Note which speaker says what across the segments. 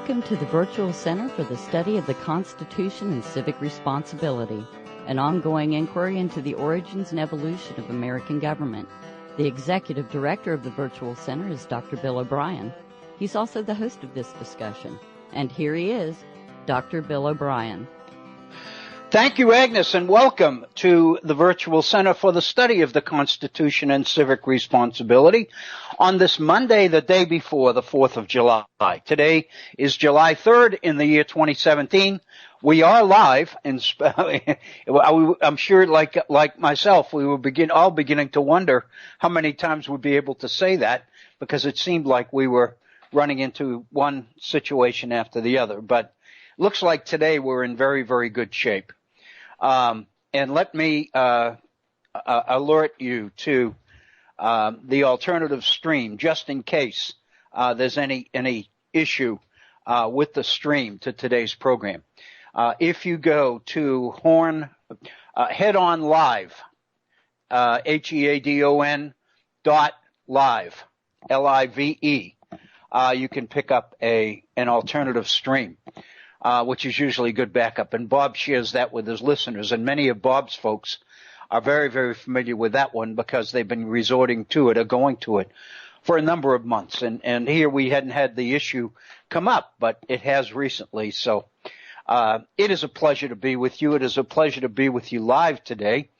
Speaker 1: Welcome to the Virtual Center for the Study of the Constitution and Civic Responsibility, an ongoing inquiry into the origins and evolution of American government. The Executive Director of the Virtual Center is Dr. Bill O'Brien. He's also the host of this discussion. And here he is, Dr. Bill O'Brien.
Speaker 2: Thank you, Agnes, and welcome to the Virtual Center for the Study of the Constitution and Civic Responsibility on this Monday, the day before the 4th of July. Today is July 3rd in the year 2017. We are live, and I'm sure, like myself, we were beginning to wonder how many times we'd be able to say that, because it seemed like we were running into one situation after the other. But looks like today we're in very, very good shape. And let me alert you to the alternative stream, just in case there's any issue with the stream to today's program. If you go to Head On Live, HEADON .live, LIVE, you can pick up an alternative stream. Which is usually good backup. And Bob shares that with his listeners. And many of Bob's folks are very, very familiar with that one because they've been resorting to it or going to it for a number of months. And here we hadn't had the issue come up, but it has recently. So it is a pleasure to be with you. It is a pleasure to be with you live today.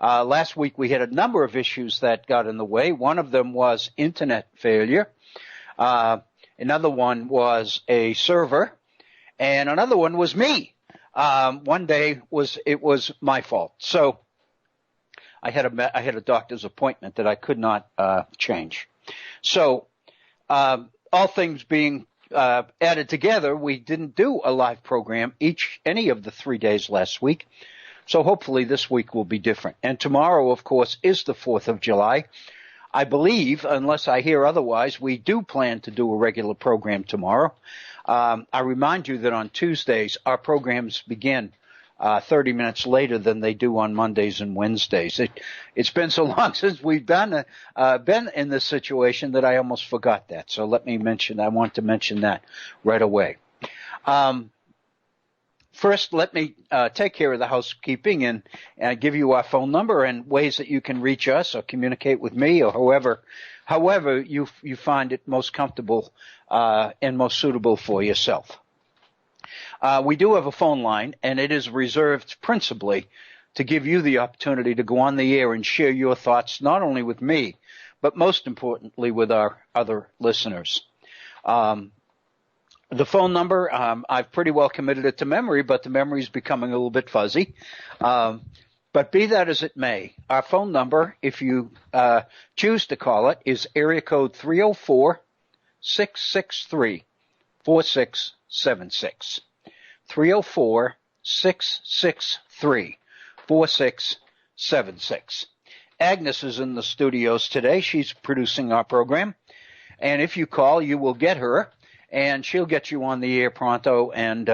Speaker 2: Last week we had a number of issues that got in the way. One of them was internet failure. Another one was a server. And another one was me. One day it was my fault. So I had a doctor's appointment that I could not change. So all things being added together, we didn't do a live program any of the 3 days last week. So hopefully this week will be different. And tomorrow, of course, is the 4th of July. I believe, unless I hear otherwise, we do plan to do a regular program tomorrow. I remind you that on Tuesdays, our programs begin 30 minutes later than they do on Mondays and Wednesdays. It's been so long since we've been in this situation that I almost forgot that. So I want to mention that right away. First, let me take care of the housekeeping and give you our phone number and ways that you can reach us or communicate with me or however you find it most comfortable and most suitable for yourself. We do have a phone line, and it is reserved principally to give you the opportunity to go on the air and share your thoughts, not only with me, but most importantly with our other listeners. The phone number, I've pretty well committed it to memory, but the memory is becoming a little bit fuzzy. But be that as it may, our phone number, if you choose to call it, is area code 304-663-4676. 304-663-4676. Agnes is in the studios today. She's producing our program. And if you call, you will get her, and she'll get you on the air pronto. And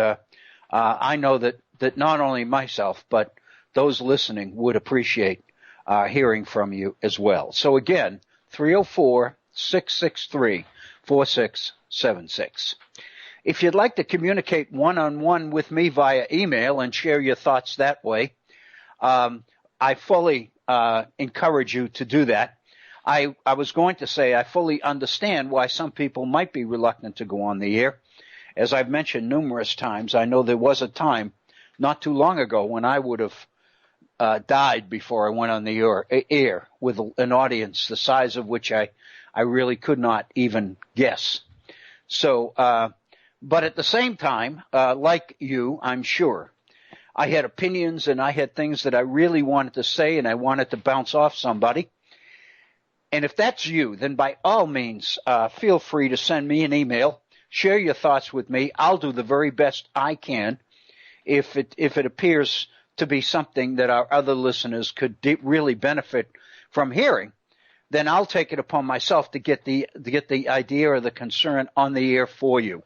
Speaker 2: I know that not only myself, but those listening would appreciate hearing from you as well. So again, 304-663-4676. If you'd like to communicate one-on-one with me via email and share your thoughts that way, I fully encourage you to do that. I was going to say I fully understand why some people might be reluctant to go on the air. As I've mentioned numerous times, I know there was a time not too long ago when I would have died before I went on the air with an audience the size of which I really could not even guess. So, but at the same time, like you, I'm sure, I had opinions and I had things that I really wanted to say and I wanted to bounce off somebody. And if that's you, then by all means, feel free to send me an email, share your thoughts with me. I'll do the very best I can. If it appears to be something that our other listeners could really benefit from hearing, then I'll take it upon myself to get the idea or the concern on the air for you.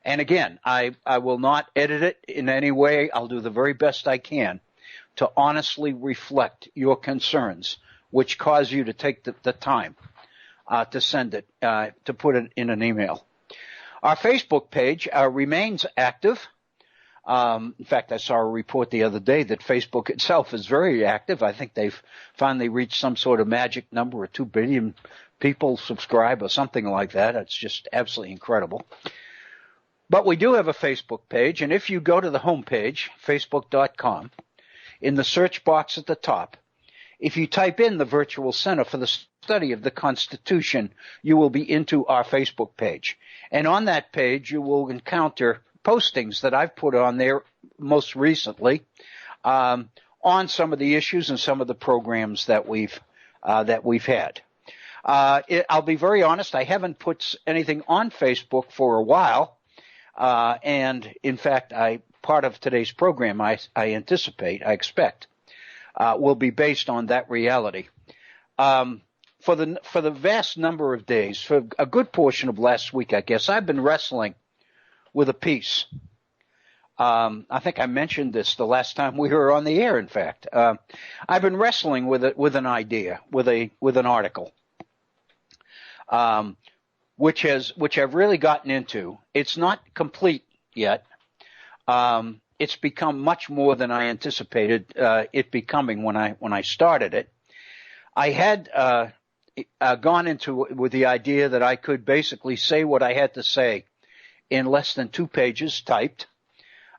Speaker 2: And again, I will not edit it in any way. I'll do the very best I can to honestly reflect your concerns, which cause you to take the time to send it, to put it in an email. Our Facebook page remains active. In fact, I saw a report the other day that Facebook itself is very active. I think they've finally reached some sort of magic number of 2 billion people subscribe or something like that. It's just absolutely incredible. But we do have a Facebook page, and if you go to the homepage, facebook.com, in the search box at the top, if you type in the Virtual Center for the Study of the Constitution, you will be into our Facebook page. And on that page, you will encounter postings that I've put on there most recently on some of the issues and some of the programs that we've had. I'll be very honest, I haven't put anything on Facebook for a while. And in fact, part of today's program, I expect, will be based on that reality. For the vast number of days, for a good portion of last week, I guess, I've been wrestling with a piece. I think I mentioned this the last time we were on the air. In fact, I've been wrestling with an idea, with an article, which I've really gotten into. It's not complete yet. It's become much more than I anticipated it becoming when I started it. I had gone into it with the idea that I could basically say what I had to say in less than 2 pages typed.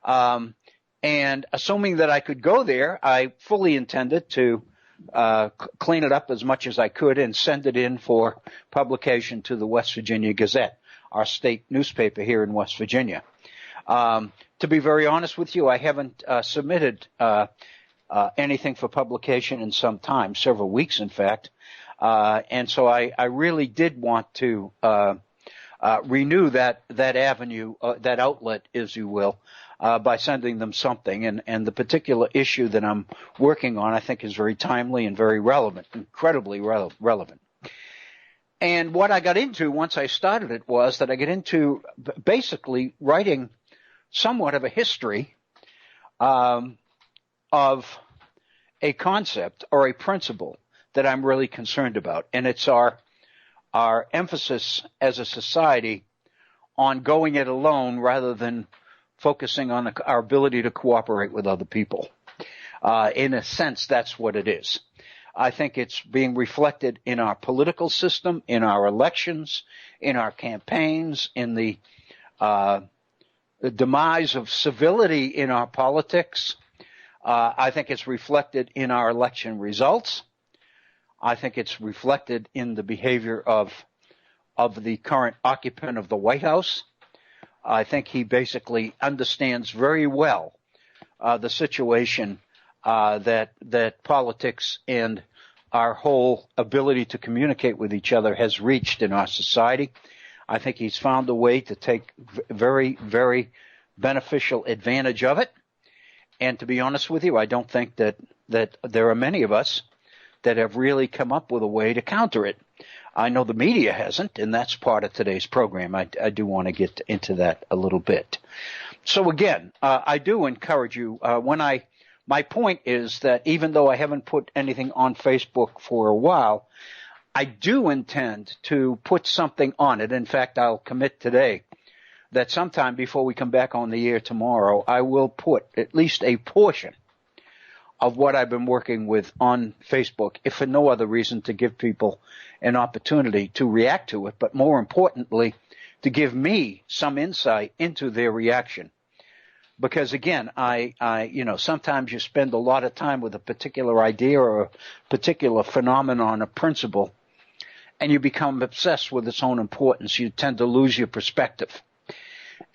Speaker 2: And assuming that I could go there, I fully intended to clean it up as much as I could and send it in for publication to the West Virginia Gazette, our state newspaper here in West Virginia. To be very honest with you, I haven't submitted anything for publication in some time, several weeks in fact. And so I really did want to renew that avenue, that outlet, as you will, by sending them something. And the particular issue that I'm working on, I think, is very timely and very relevant, incredibly relevant. And what I got into once I started it was that I got into basically writing somewhat of a history of a concept or a principle that I'm really concerned about. And it's our emphasis as a society on going it alone rather than focusing on our ability to cooperate with other people. In a sense, that's what it is. I think it's being reflected in our political system, in our elections, in our campaigns, in the demise of civility in our politics. I think it's reflected in our election results. I think it's reflected in the behavior of the current occupant of the White House. I think he basically understands very well the situation that politics and our whole ability to communicate with each other has reached in our society. I think he's found a way to take very, very beneficial advantage of it. And to be honest with you, I don't think that there are many of us that have really come up with a way to counter it. I know the media hasn't, and that's part of today's program. I do want to get into that a little bit. So again, I do encourage you, my point is that even though I haven't put anything on Facebook for a while, I do intend to put something on it. In fact, I'll commit today that sometime before we come back on the air tomorrow, I will put at least a portion of what I've been working with on Facebook, if for no other reason to give people an opportunity to react to it, but more importantly, to give me some insight into their reaction. Because again, sometimes you spend a lot of time with a particular idea or a particular phenomenon or principle, and you become obsessed with its own importance. You tend to lose your perspective.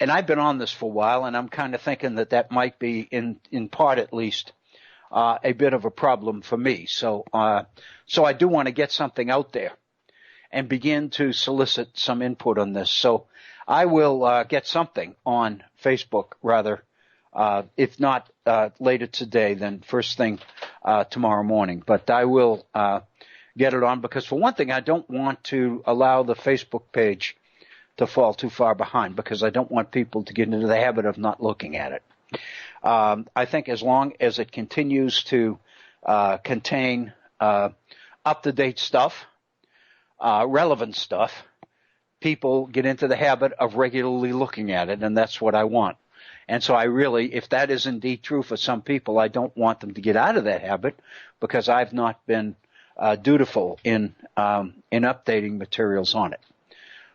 Speaker 2: And I've been on this for a while, and I'm kind of thinking that might be, in part at least, a bit of a problem for me. So I do want to get something out there and begin to solicit some input on this. So I will get something on Facebook, rather, if not later today, then first thing tomorrow morning. But I will get it on because, for one thing, I don't want to allow the Facebook page to fall too far behind because I don't want people to get into the habit of not looking at it. I think as long as it continues to contain up-to-date stuff, relevant stuff, people get into the habit of regularly looking at it, and that's what I want. And so I really, if that is indeed true for some people, I don't want them to get out of that habit, because I've not been dutiful in updating materials on it.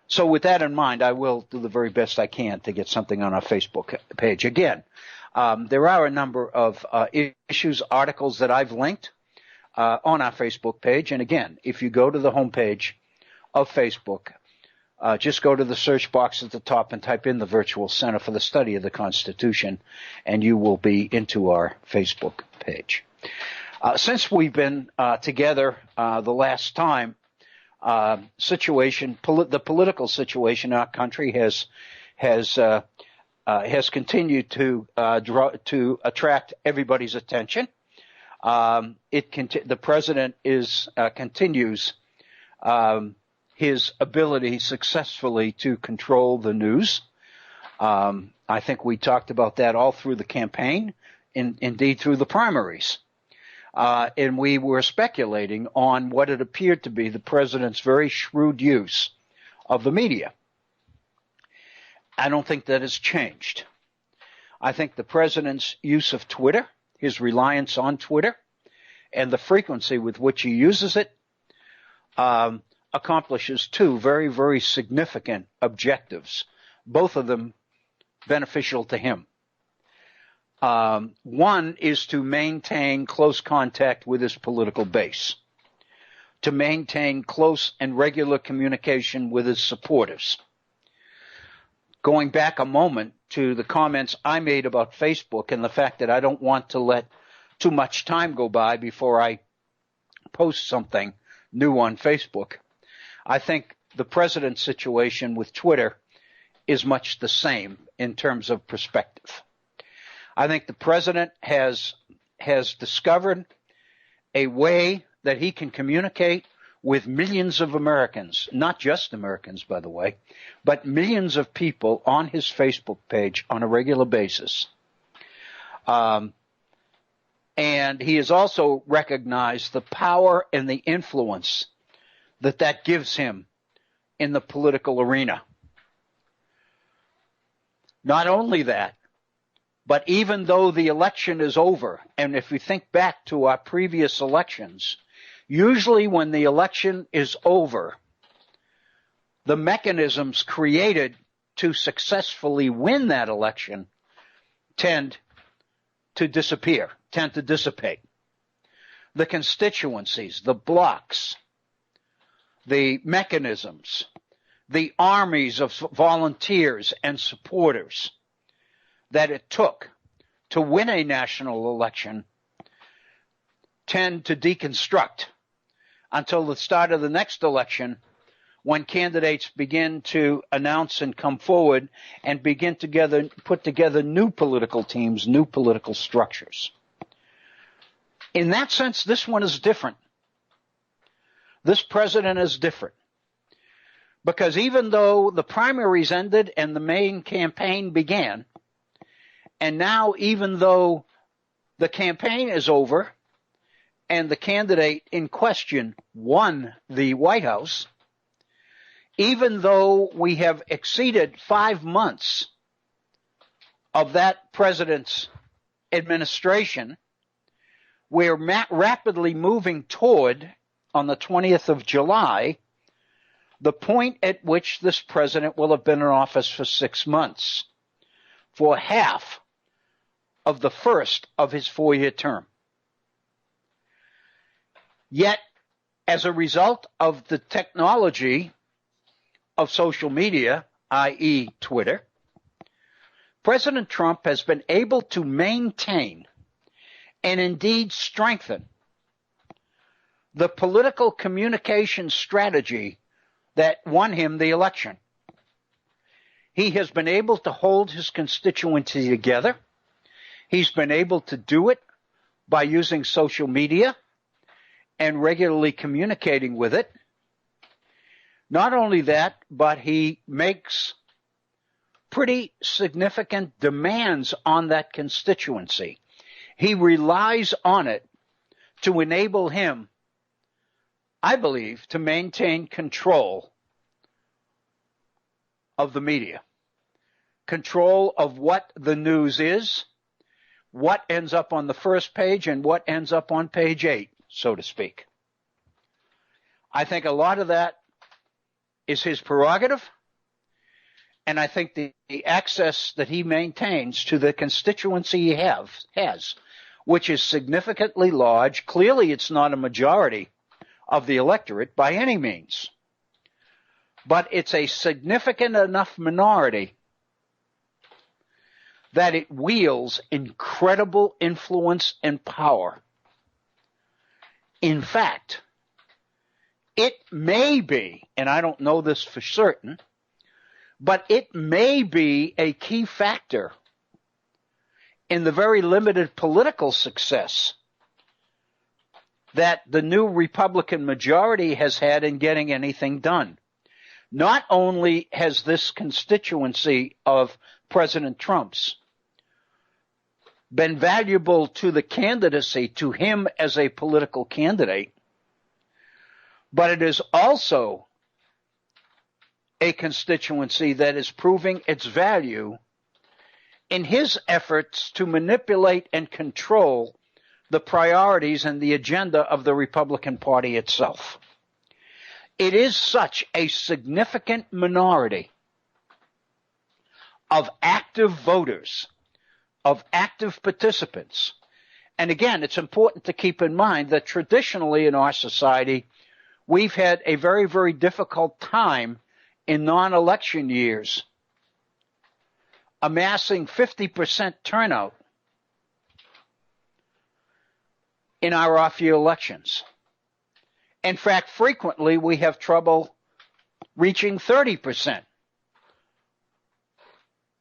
Speaker 2: So with that in mind, I will do the very best I can to get something on our Facebook page. Again, there are a number of issues, articles that I've linked on our Facebook page. And again, if you go to the homepage of Facebook, just go to the search box at the top and type in the Virtual Center for the Study of the Constitution, and you will be into our Facebook page. Since we've been together the last time, the political situation in our country has continued to attract everybody's attention. The president continues his ability successfully to control the news. I think we talked about that all through the campaign, indeed through the primaries. And we were speculating on what it appeared to be the president's very shrewd use of the media. I don't think that has changed. I think the president's use of Twitter, his reliance on Twitter, and the frequency with which he uses it accomplishes two very, very significant objectives, both of them beneficial to him. One is to maintain close contact with his political base, to maintain close and regular communication with his supporters. Going back a moment to the comments I made about Facebook and the fact that I don't want to let too much time go by before I post something new on Facebook, I think the president's situation with Twitter is much the same in terms of perspective. I think the president has discovered a way that he can communicate with millions of Americans, not just Americans, by the way, but millions of people on his Facebook page on a regular basis. And he has also recognized the power and the influence that gives him in the political arena. Not only that, but even though the election is over, and if we think back to our previous elections, usually when the election is over, the mechanisms created to successfully win that election tend to disappear, tend to dissipate. The constituencies, the blocks, the mechanisms, the armies of volunteers and supporters that it took to win a national election tend to deconstruct until the start of the next election, when candidates begin to announce and come forward and begin to put together new political teams, new political structures. In that sense, this one is different. This president is different. Because even though the primaries ended and the main campaign began, and now even though the campaign is over and the candidate in question won the White House, even though we have exceeded 5 months of that president's administration, we're rapidly moving toward, on the 20th of July, the point at which this president will have been in office for 6 months, for half of the first of his 4-year term. Yet, as a result of the technology of social media, i.e. Twitter, President Trump has been able to maintain and indeed strengthen the political communication strategy that won him the election. He has been able to hold his constituency together. He's been able to do it by using social media and regularly communicating with it. Not only that, but he makes pretty significant demands on that constituency. He relies on it to enable him, I believe, to maintain control of the media. Control of what the news is, what ends up on the first page, and what ends up on page 8, so to speak. I think a lot of that is his prerogative, and I think the access that he maintains to the constituency he has, which is significantly large. Clearly, it's not a majority of the electorate by any means, but it's a significant enough minority that it wields incredible influence and power. In fact, it may be, and I don't know this for certain, but it may be a key factor in the very limited political success that the new Republican majority has had in getting anything done. Not only has this constituency of President Trump's been valuable to the candidacy, to him as a political candidate, but it is also a constituency that is proving its value in his efforts to manipulate and control the priorities and the agenda of the Republican Party itself. It is such a significant minority of active voters, of active participants. And again, it's important to keep in mind that traditionally in our society, we've had a very, very difficult time in non-election years amassing 50% turnout in our off-year elections. In fact, frequently we have trouble reaching 30%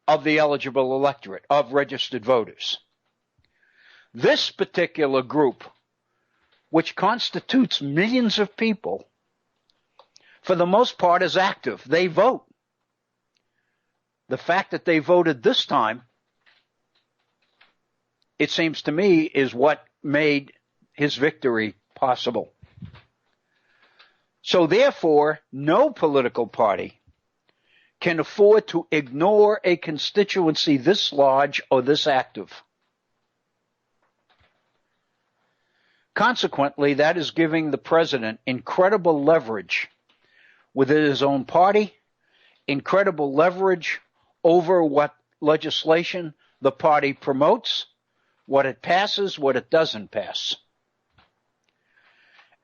Speaker 2: of the eligible electorate, of registered voters. This particular group, which constitutes millions of people, for the most part is active. They vote. The fact that they voted this time, it seems to me, is what made his victory possible. So therefore, no political party can afford to ignore a constituency this large or this active. Consequently, that is giving the president incredible leverage within his own party, incredible leverage over what legislation the party promotes, what it passes, what it doesn't pass.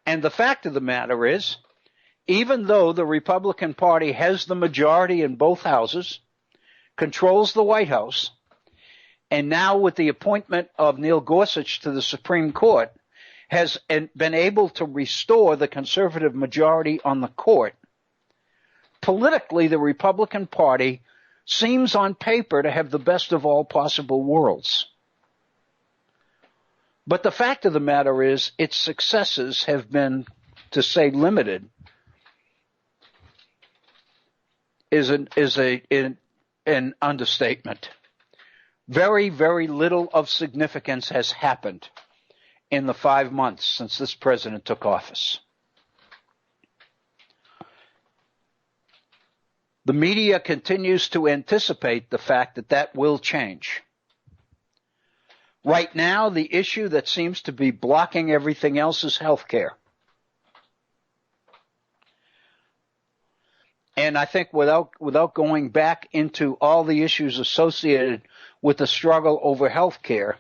Speaker 2: And the fact of the matter is, even though the Republican Party has the majority in both houses, controls the White House, and now with the appointment of Neil Gorsuch to the Supreme Court, has been able to restore the conservative majority on the court, politically the Republican Party seems on paper to have the best of all possible worlds. But the fact of the matter is, its successes have been, to say limited, is an understatement. Very, very little of significance has happened in the 5 months since this president took office. The media continues to anticipate the fact that that will change. Right now, the issue that seems to be blocking everything else is health care. And I think without going back into all the issues associated with the struggle over health care,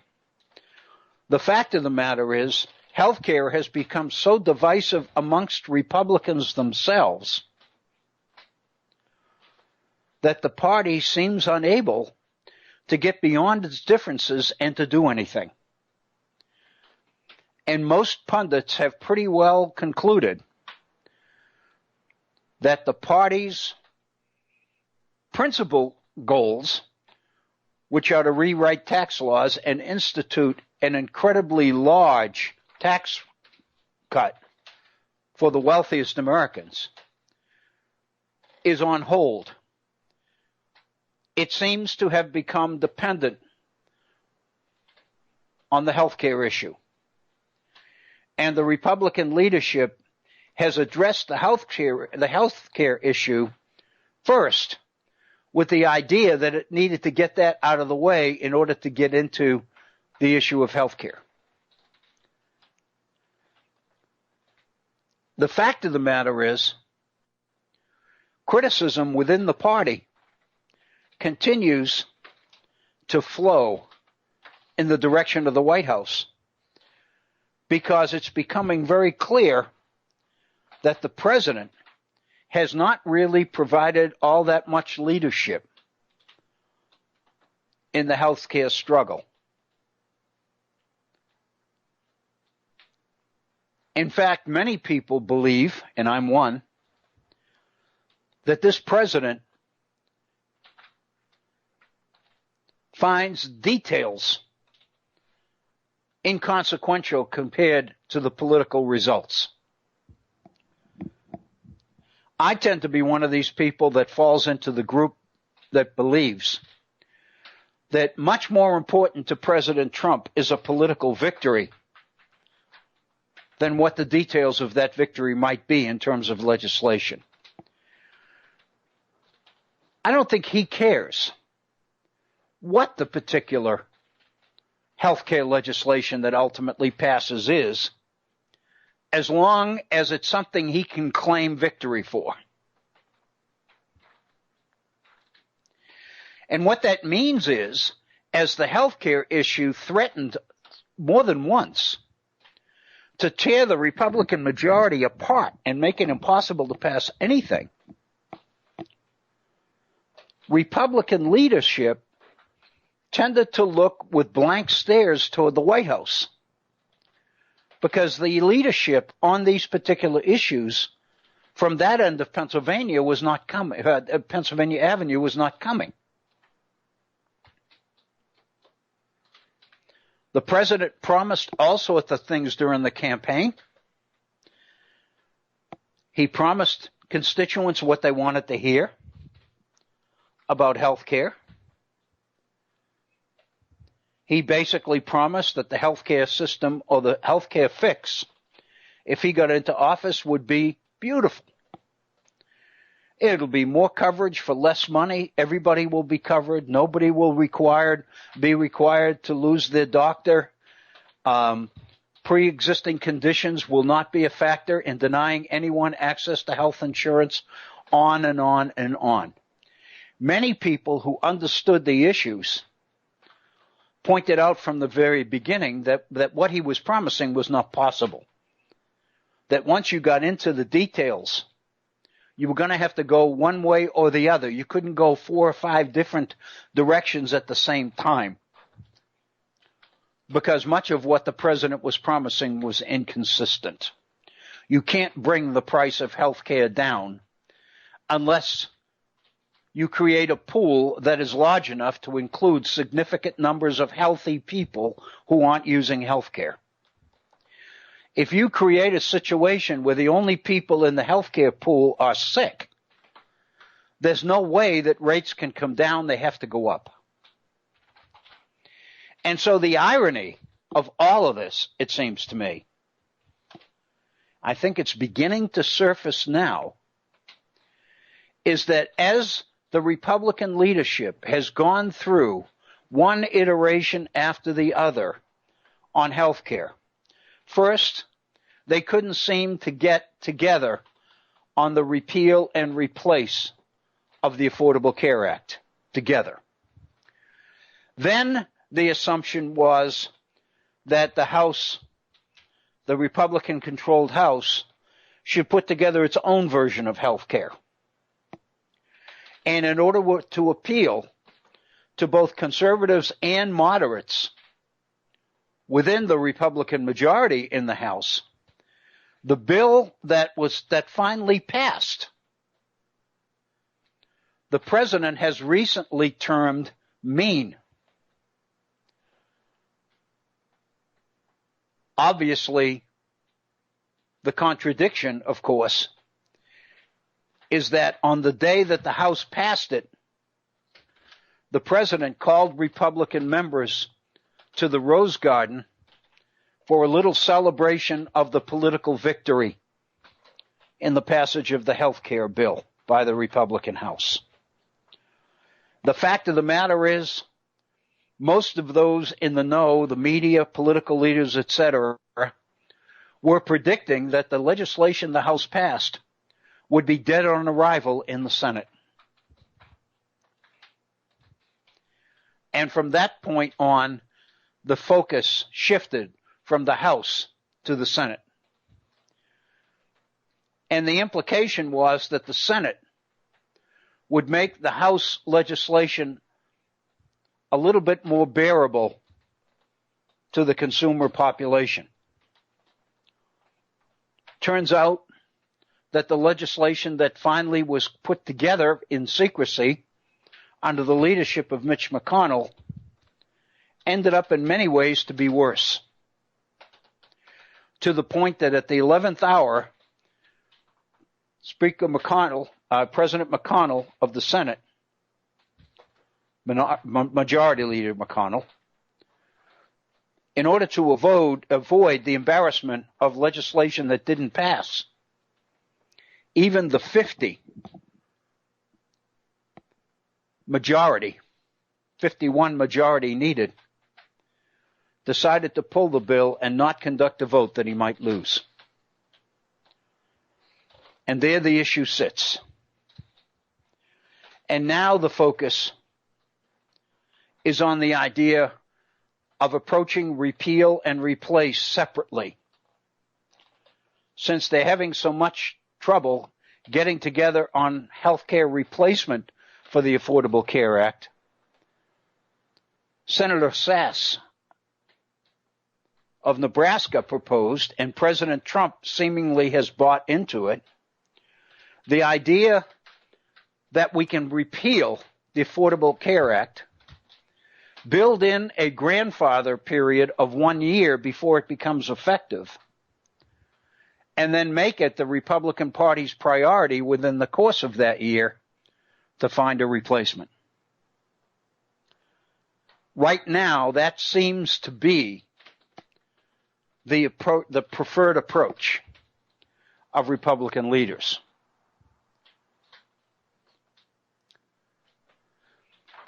Speaker 2: the fact of the matter is health care has become so divisive amongst Republicans themselves that the party seems unable to get beyond its differences and to do anything. And most pundits have pretty well concluded that the party's principal goals, which are to rewrite tax laws and institute an incredibly large tax cut for the wealthiest Americans, is on hold. It seems to have become dependent on the health care issue. And the Republican leadership has addressed the health care issue first with the idea that it needed to get that out of the way in order to get into the issue of health care. The fact of the matter is, criticism within the party continues to flow in the direction of the White House because it's becoming very clear that the president has not really provided all that much leadership in the health care struggle. In fact, many people believe, and I'm one, that this president finds details inconsequential compared to the political results. I tend to be one of these people that falls into the group that believes that much more important to President Trump is a political victory than what the details of that victory might be in terms of legislation. I don't think he cares what the particular health care legislation that ultimately passes is, as long as it's something he can claim victory for. And what that means is, as the health care issue threatened more than once to tear the Republican majority apart and make it impossible to pass anything, Republican leadership tended to look with blank stares toward the White House because the leadership on these particular issues from that end of Pennsylvania was not coming. Pennsylvania Avenue was not coming. The president promised all sorts of things during the campaign. He promised constituents what they wanted to hear about health care. He basically promised that the health care system or the health care fix, if he got into office, would be beautiful. It'll be more coverage for less money. Everybody will be covered. Nobody will be required to lose their doctor. Pre-existing conditions will not be a factor in denying anyone access to health insurance, on and on and on. Many people who understood the issues pointed out from the very beginning that what he was promising was not possible. That once you got into the details, you were going to have to go one way or the other. You couldn't go 4 or 5 different directions at the same time because much of what the president was promising was inconsistent. You can't bring the price of health care down unless you create a pool that is large enough to include significant numbers of healthy people who aren't using health care. If you create a situation where the only people in the healthcare pool are sick, there's no way that rates can come down. They have to go up. And so the irony of all of this, it seems to me, I think it's beginning to surface now, is that as the Republican leadership has gone through one iteration after the other on health care, first, they couldn't seem to get together on the repeal and replace of the Affordable Care Act together. Then the assumption was that the House, the Republican-controlled House, should put together its own version of health care. And in order to appeal to both conservatives and moderates within the Republican majority in the House, the bill that finally passed, the president has recently termed mean. Obviously, the contradiction, of course, is that on the day that the House passed it, the president called Republican members to the Rose Garden for a little celebration of the political victory in the passage of the health care bill by the Republican House. The fact of the matter is, most of those in the know, the media, political leaders, etc., were predicting that the legislation the House passed would be dead on arrival in the Senate. And from that point on, the focus shifted from the House to the Senate. And the implication was that the Senate would make the House legislation a little bit more bearable to the consumer population. Turns out that the legislation that finally was put together in secrecy under the leadership of Mitch McConnell ended up in many ways to be worse, to the point that at the 11th hour, President McConnell of the Senate, Majority Leader McConnell, in order to avoid the embarrassment of legislation that didn't pass, even the 51 majority needed, decided to pull the bill and not conduct a vote that he might lose. And there the issue sits. And now the focus is on the idea of approaching repeal and replace separately, since they're having so much trouble getting together on health care replacement for the Affordable Care Act. Senator Sasse of Nebraska proposed, and President Trump seemingly has bought into it, the idea that we can repeal the Affordable Care Act, build in a grandfather period of 1 year before it becomes effective, and then make it the Republican Party's priority within the course of that year to find a replacement. Right now, that seems to be the preferred approach of Republican leaders.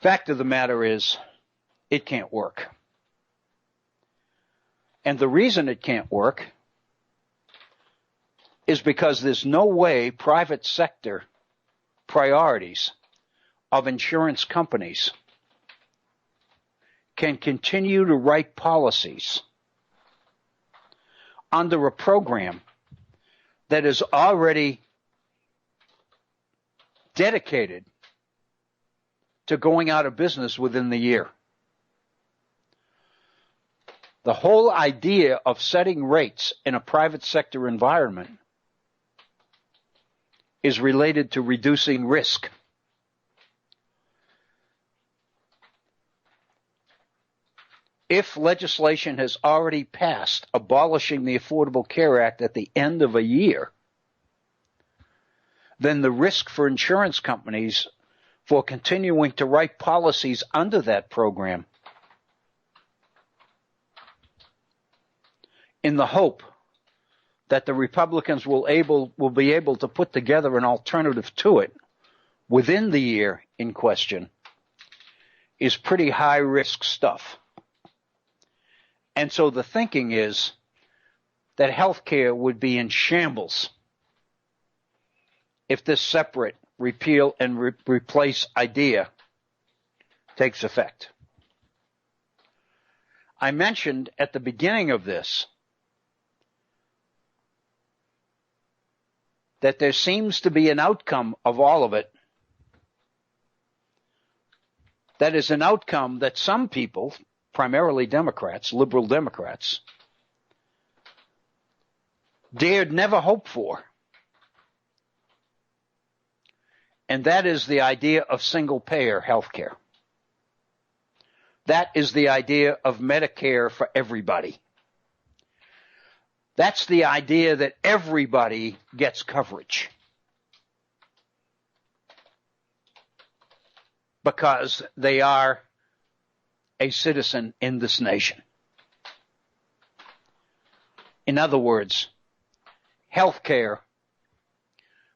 Speaker 2: Fact of the matter is, it can't work. And the reason it can't work is because there's no way private sector priorities of insurance companies can continue to write policies under a program that is already dedicated to going out of business within the year. The whole idea of setting rates in a private sector environment is related to reducing risk. If legislation has already passed abolishing the Affordable Care Act at the end of a year, then the risk for insurance companies for continuing to write policies under that program in the hope that the Republicans will be able to put together an alternative to it within the year in question is pretty high risk stuff. And so the thinking is that healthcare would be in shambles if this separate repeal and replace idea takes effect. I mentioned at the beginning of this that there seems to be an outcome of all of it that is an outcome that some people, primarily Democrats, liberal Democrats, dared never hope for. And that is the idea of single-payer health care. That is the idea of Medicare for everybody. That's the idea that everybody gets coverage because they are a citizen in this nation. In other words, health care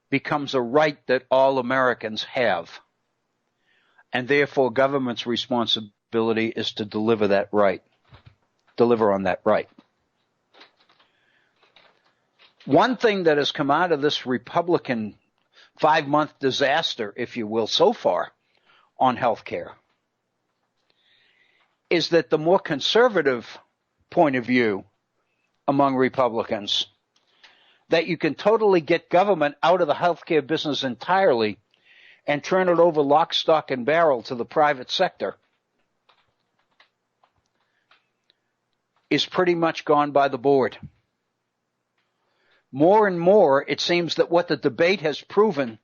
Speaker 2: becomes a right that all Americans have. And therefore, government's responsibility is to deliver on that right. One thing that has come out of this Republican 5-month disaster, if you will, so far on health care is that the more conservative point of view among Republicans, that you can totally get government out of the healthcare business entirely and turn it over lock, stock, and barrel to the private sector, is pretty much gone by the board. More and more, it seems that what the debate has proven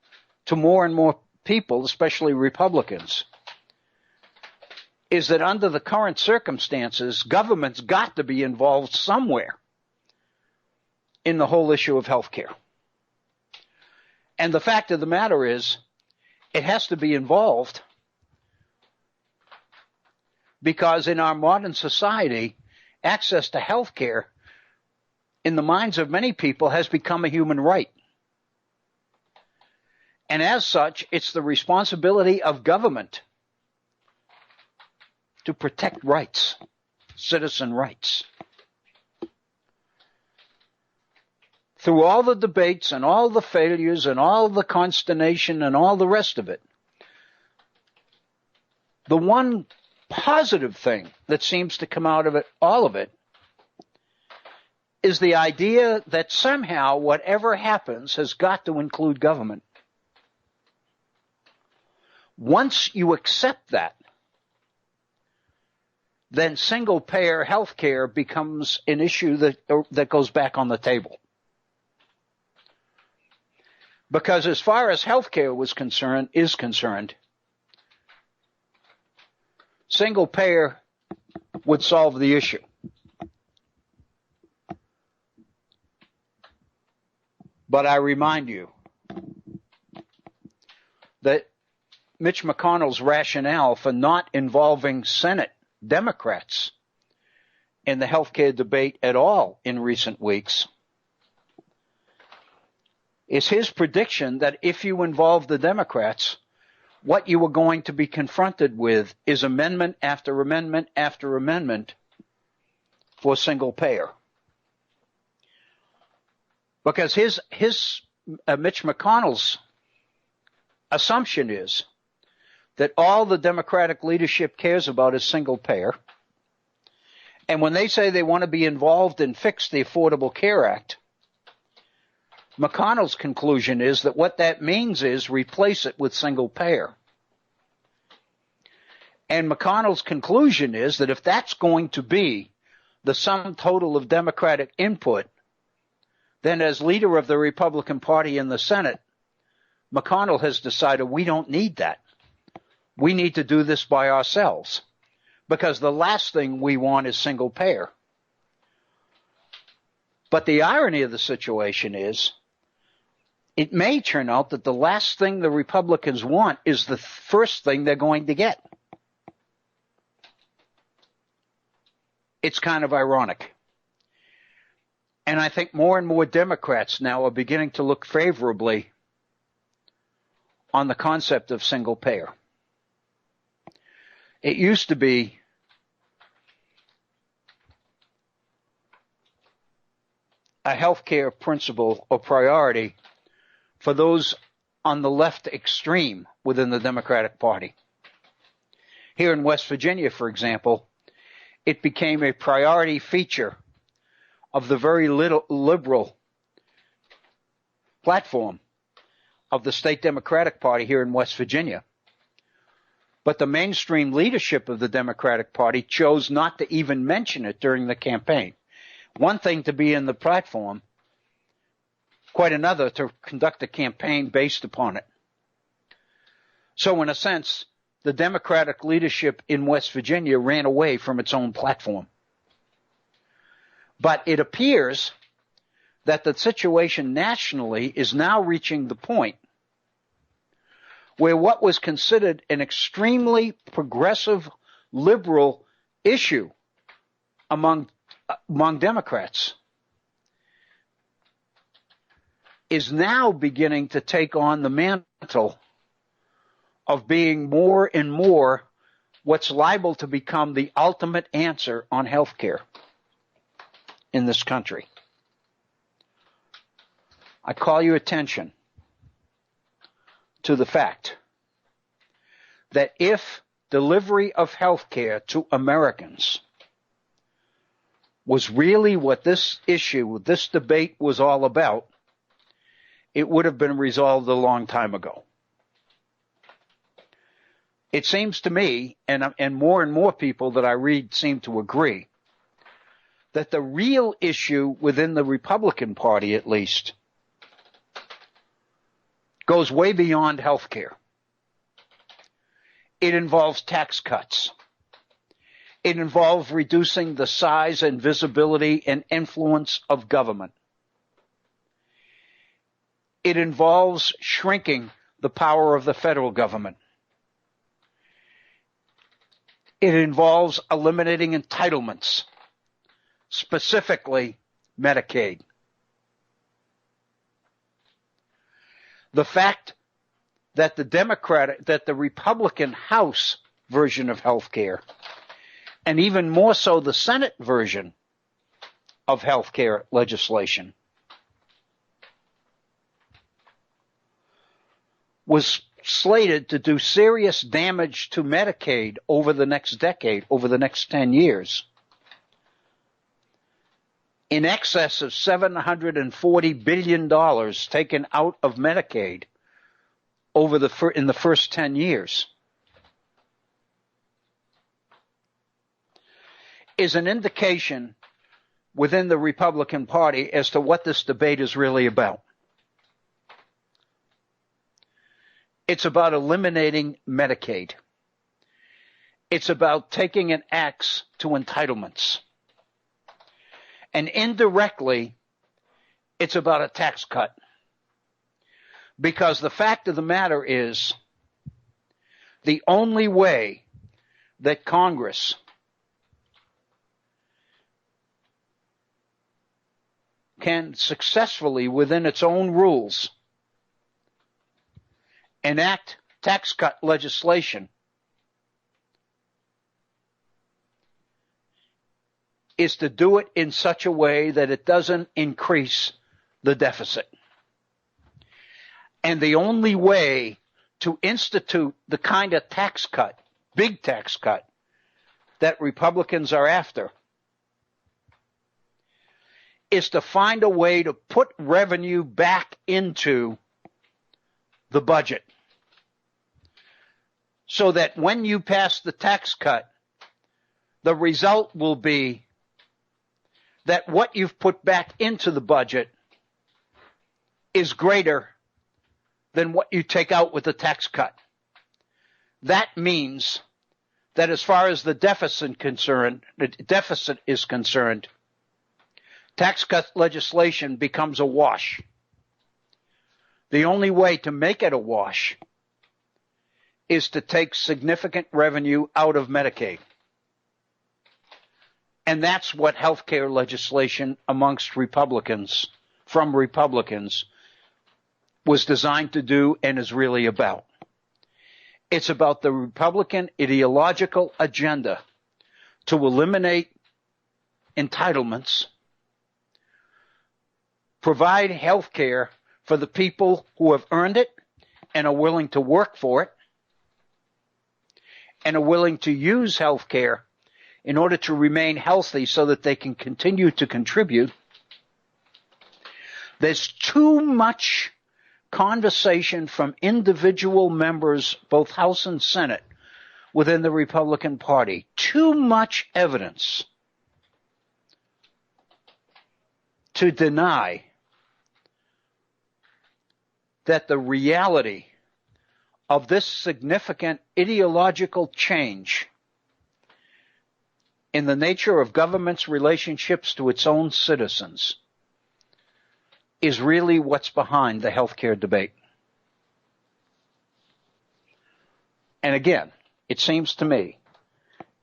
Speaker 2: to more and more people, especially Republicans, is that under the current circumstances, government's got to be involved somewhere in the whole issue of health care. And the fact of the matter is, it has to be involved because in our modern society, access to health care, in the minds of many people, has become a human right. And as such, it's the responsibility of government to protect rights, citizen rights. Through all the debates and all the failures and all the consternation and all the rest of it, the one positive thing that seems to come out of it, all of it, is the idea that somehow whatever happens has got to include government. Once you accept that, then single-payer health care becomes an issue that goes back on the table. Because as far as health care is concerned, single-payer would solve the issue. But I remind you that Mitch McConnell's rationale for not involving Senate Democrats in the health care debate at all in recent weeks is his prediction that if you involve the Democrats, what you are going to be confronted with is amendment after amendment after amendment for single payer. Because Mitch McConnell's assumption is that all the Democratic leadership cares about is single payer. And when they say they want to be involved and fix the Affordable Care Act, McConnell's conclusion is that what that means is replace it with single payer. And McConnell's conclusion is that if that's going to be the sum total of Democratic input, then as leader of the Republican Party in the Senate, McConnell has decided we don't need that. We need to do this by ourselves because the last thing we want is single payer. But the irony of the situation is it may turn out that the last thing the Republicans want is the first thing they're going to get. It's kind of ironic. And I think more and more Democrats now are beginning to look favorably on the concept of single payer. It used to be a healthcare principle or priority for those on the left extreme within the Democratic Party. Here in West Virginia, for example, it became a priority feature of the very liberal platform of the state Democratic Party here in West Virginia. But the mainstream leadership of the Democratic Party chose not to even mention it during the campaign. One thing to be in the platform, quite another to conduct a campaign based upon it. So in a sense, the Democratic leadership in West Virginia ran away from its own platform. But it appears that the situation nationally is now reaching the point where what was considered an extremely progressive liberal issue among Democrats is now beginning to take on the mantle of being more and more what's liable to become the ultimate answer on health care in this country. I call your attention to the fact that if delivery of health care to Americans was really what this issue, this debate was all about, it would have been resolved a long time ago. It seems to me, and more people that I read seem to agree, that the real issue within the Republican Party, at least, goes way beyond health care. It involves tax cuts. It involves reducing the size and visibility and influence of government. It involves shrinking the power of the federal government. It involves eliminating entitlements, specifically Medicaid. The fact that the Republican House version of health care, and even more so the Senate version of health care legislation, was slated to do serious damage to Medicaid over the next decade, over the next 10 years. In excess of $740 billion taken out of Medicaid in the first 10 years is an indication within the Republican Party as to what this debate is really about. It's about eliminating Medicaid. It's about taking an axe to entitlements. And indirectly, it's about a tax cut. Because the fact of the matter is, the only way that Congress can successfully, within its own rules, enact tax cut legislation is to do it in such a way that it doesn't increase the deficit. And the only way to institute the kind of tax cut, big tax cut, that Republicans are after is to find a way to put revenue back into the budget so that when you pass the tax cut, the result will be that what you've put back into the budget is greater than what you take out with the tax cut. That means that as far as the deficit is concerned, tax cut legislation becomes a wash. The only way to make it a wash is to take significant revenue out of Medicaid. And that's what health care legislation amongst Republicans, from Republicans, was designed to do and is really about. It's about the Republican ideological agenda to eliminate entitlements, provide health care for the people who have earned it and are willing to work for it and are willing to use health care in order to remain healthy so that they can continue to contribute. There's too much conversation from individual members, both House and Senate, within the Republican Party. Too much evidence to deny that the reality of this significant ideological change in the nature of government's relationships to its own citizens is really what's behind the healthcare debate. And again, it seems to me,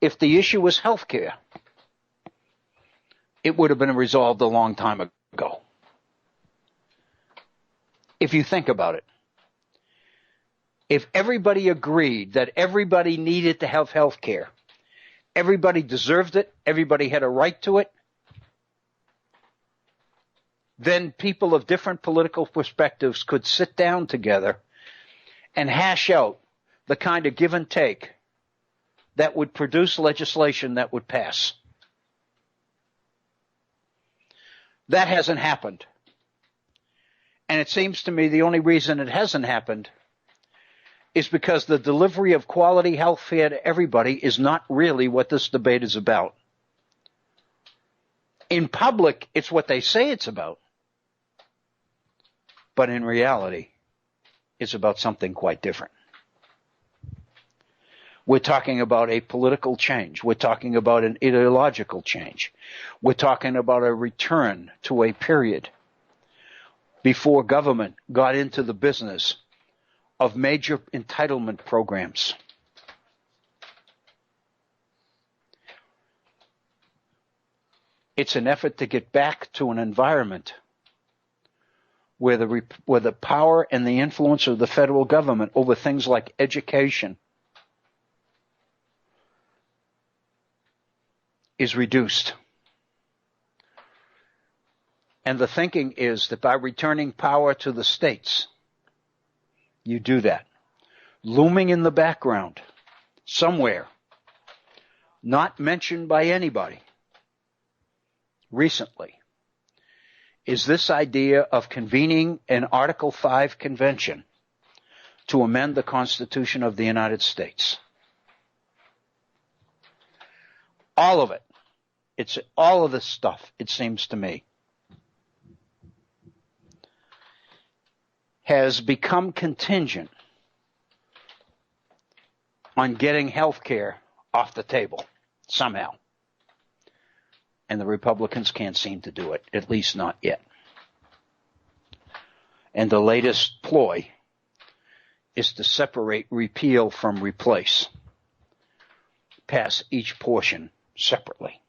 Speaker 2: if the issue was healthcare, it would have been resolved a long time ago. If you think about it, If everybody agreed that everybody needed to have health care, everybody deserved it, everybody had a right to it, then people of different political perspectives could sit down together and hash out the kind of give and take that would produce legislation that would pass. That hasn't happened. And it seems to me the only reason it hasn't happened is because the delivery of quality health care to everybody is not really what this debate is about. In public, it's what they say it's about. But in reality, it's about something quite different. We're talking about a political change. We're talking about an ideological change. We're talking about a return to a period before government got into the business of major entitlement programs. It's an effort to get back to an environment where the power and the influence of the federal government over things like education is reduced. And the thinking is that by returning power to the states, you do that. Looming in the background, somewhere, not mentioned by anybody recently, is this idea of convening an Article 5 convention to amend the Constitution of the United States. All of it. It's all of this stuff, it seems to me, has become contingent on getting health care off the table somehow. And the Republicans can't seem to do it, at least not yet. And the latest ploy is to separate repeal from replace, pass each portion separately.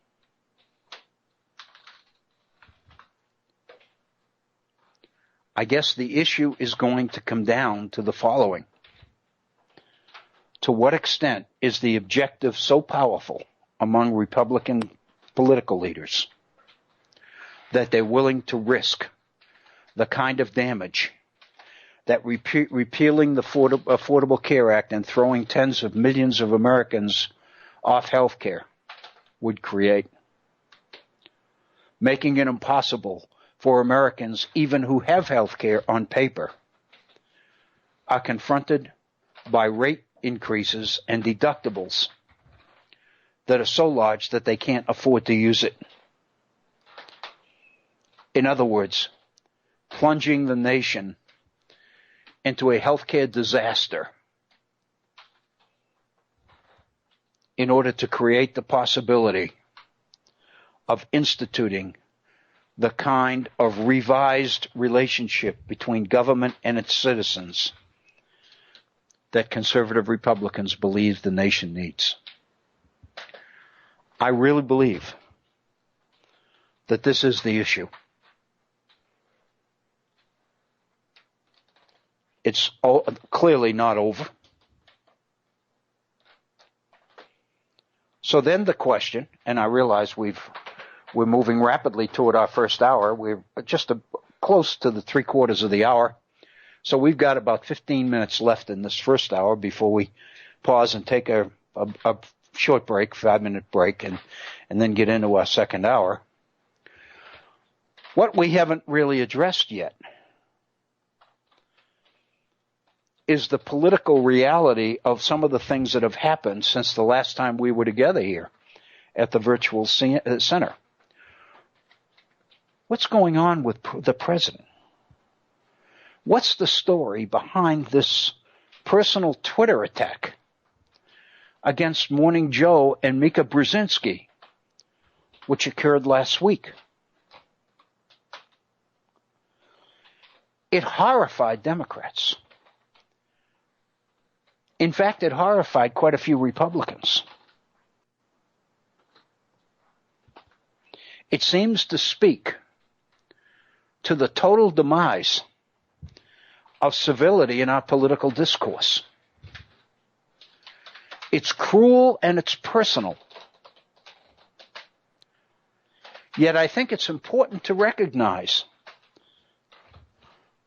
Speaker 2: I guess the issue is going to come down to the following. To what extent is the objective so powerful among Republican political leaders that they're willing to risk the kind of damage that repealing the Affordable Care Act and throwing tens of millions of Americans off health care would create, making it impossible for Americans, even who have health care on paper, are confronted by rate increases and deductibles that are so large that they can't afford to use it. In other words, plunging the nation into a healthcare disaster in order to create the possibility of instituting the kind of revised relationship between government and its citizens that conservative Republicans believe the nation needs. I really believe that this is the issue. It's clearly not over. So then the question, and I realize we're moving rapidly toward our first hour. We're just close to the 3/4 of the hour. So we've got about 15 minutes left in this first hour before we pause and take a short break, 5-minute break, and then get into our second hour. What we haven't really addressed yet is the political reality of some of the things that have happened since the last time we were together here at the virtual center. What's going on with the president? What's the story behind this personal Twitter attack against Morning Joe and Mika Brzezinski, which occurred last week? It horrified Democrats. In fact, it horrified quite a few Republicans. It seems to speak to the total demise of civility in our political discourse. It's cruel and it's personal. Yet I think it's important to recognize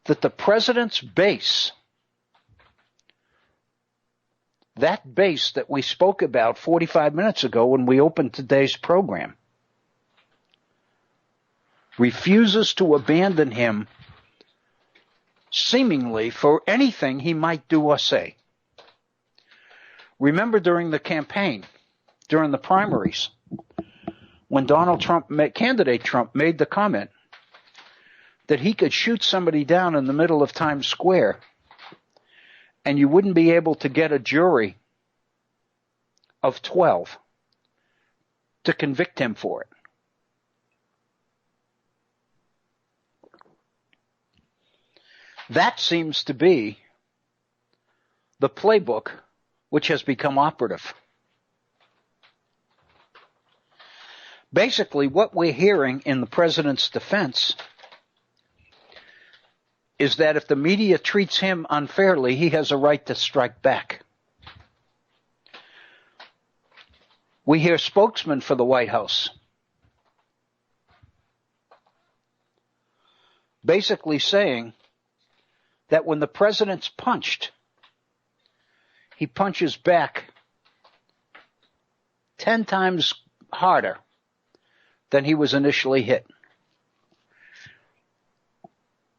Speaker 2: that the president's base, that base that we spoke about 45 minutes ago when we opened today's program, refuses to abandon him seemingly for anything he might do or say. Remember during the campaign, during the primaries, when candidate Trump made the comment that he could shoot somebody down in the middle of Times Square and you wouldn't be able to get a jury of 12 to convict him for it. That seems to be the playbook which has become operative. Basically, what we're hearing in the president's defense is that if the media treats him unfairly, he has a right to strike back. We hear spokesmen for the White House basically saying that when the president's punched, he punches back 10 times harder than he was initially hit.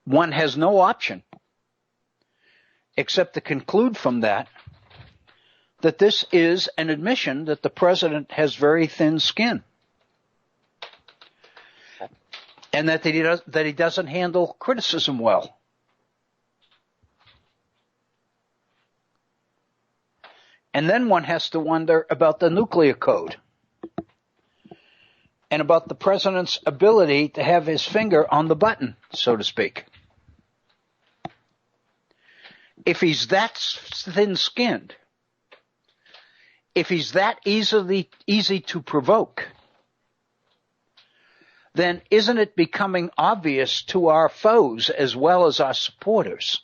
Speaker 2: One has no option except to conclude from that this is an admission that the president has very thin skin and that he doesn't handle criticism well. And then one has to wonder about the nuclear code and about the president's ability to have his finger on the button, so to speak. If he's that thin-skinned, if he's that easy to provoke, then isn't it becoming obvious to our foes as well as our supporters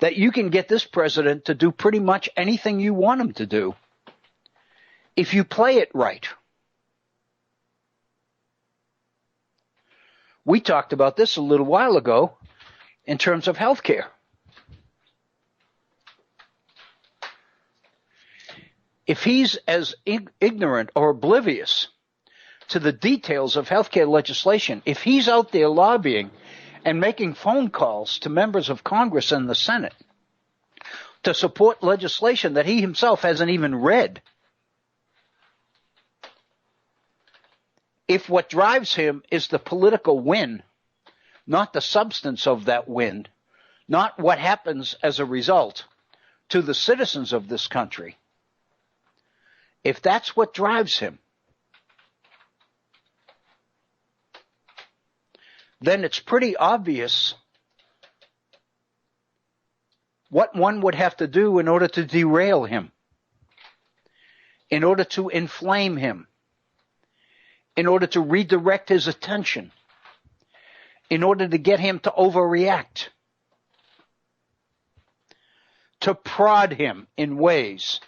Speaker 2: that you can get this president to do pretty much anything you want him to do if you play it right? We talked about this a little while ago in terms of health care. If he's as ignorant or oblivious to the details of healthcare legislation, if he's out there lobbying and making phone calls to members of Congress and the Senate to support legislation that he himself hasn't even read, if what drives him is the political win, not the substance of that win, not what happens as a result to the citizens of this country, if that's what drives him, then it's pretty obvious what one would have to do in order to derail him, in order to inflame him, in order to redirect his attention, in order to get him to overreact, to prod him in ways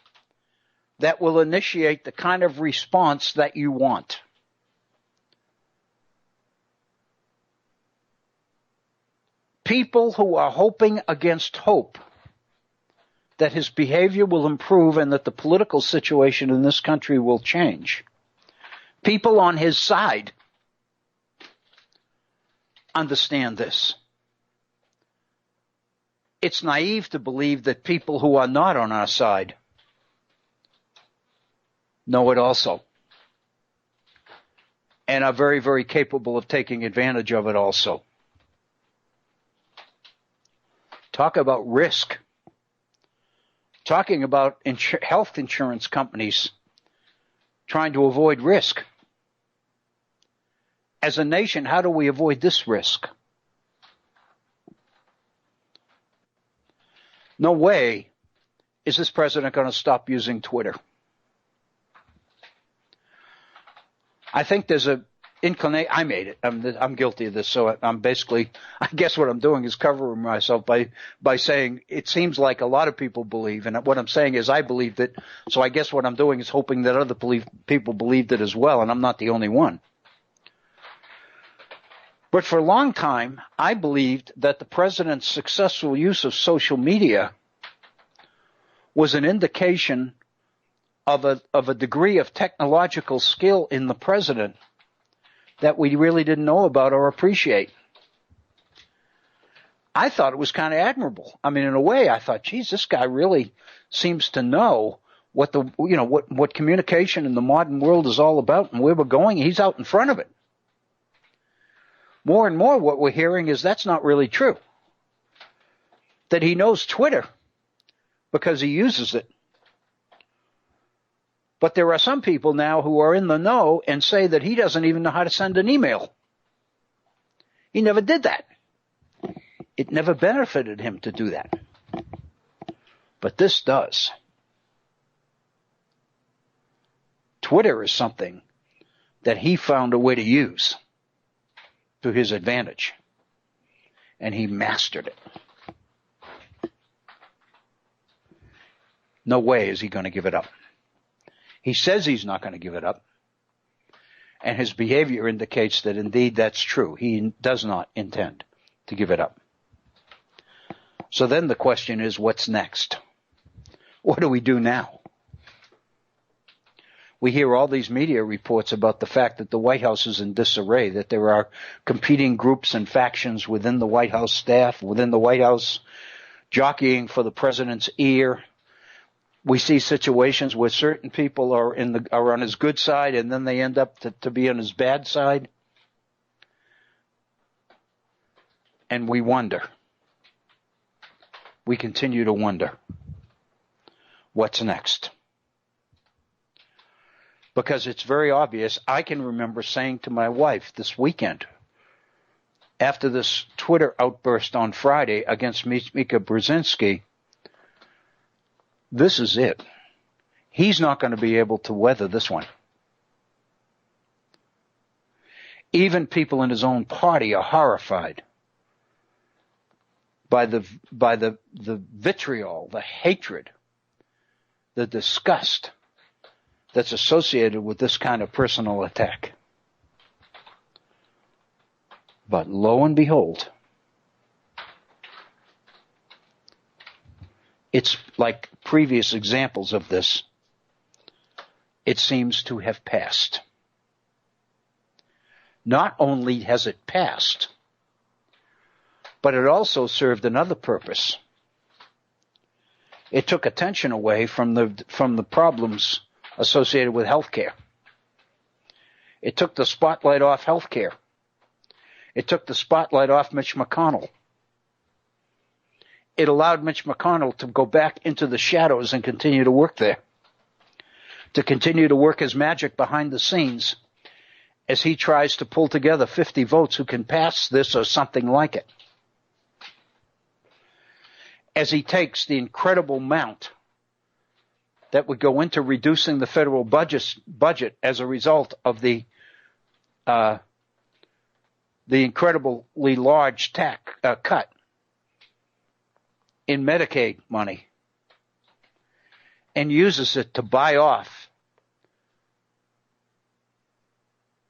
Speaker 2: that will initiate the kind of response that you want. People who are hoping against hope that his behavior will improve and that the political situation in this country will change. People on his side understand this. It's naive to believe that people who are not on our side know it also and are very, very capable of taking advantage of it also. Talk about risk. Talking about health insurance companies trying to avoid risk. As a nation, how do we avoid this risk? No way is this president going to stop using Twitter. I think there's a inclination. I made it. I'm guilty of this. So I'm basically, I guess what I'm doing is covering myself by saying it seems like a lot of people believe, and what I'm saying is I believed it. So I guess what I'm doing is hoping that other people believed it as well, and I'm not the only one. But for a long time, I believed that the president's successful use of social media was an indication of a degree of technological skill in the president that we really didn't know about or appreciate. I thought it was kind of admirable. I mean, in a way, I thought, geez, this guy really seems to know what what communication in the modern world is all about and where we're going. He's out in front of it. More and more what we're hearing is that's not really true. That he knows Twitter because he uses it. But there are some people now who are in the know and say that he doesn't even know how to send an email. He never did that. It never benefited him to do that. But this does. Twitter is something that he found a way to use to his advantage. And he mastered it. No way is he going to give it up. He says he's not going to give it up. And his behavior indicates that indeed that's true. He does not intend to give it up. So then the question is, what's next? What do we do now? We hear all these media reports about the fact that the White House is in disarray, that there are competing groups and factions within the White House staff, within the White House, jockeying for the president's ear. We see situations where certain people are on his good side and then they end up to be on his bad side. And we wonder. We continue to wonder. What's next? Because it's very obvious. I can remember saying to my wife this weekend, after this Twitter outburst on Friday against Mika Brzezinski, this is it. He's not going to be able to weather this one. Even people in his own party are horrified by the vitriol, the hatred, the disgust that's associated with this kind of personal attack. But lo and behold, it's like previous examples of this. It seems to have passed. Not only has it passed, but it also served another purpose. It took attention away from the problems associated with healthcare. It took the spotlight off healthcare. It took the spotlight off Mitch McConnell. It allowed Mitch McConnell to go back into the shadows and continue to work there, to continue to work his magic behind the scenes as he tries to pull together 50 votes who can pass this or something like it. As he takes the incredible amount that would go into reducing the federal budget as a result of the incredibly large cut in Medicaid money, and uses it to buy off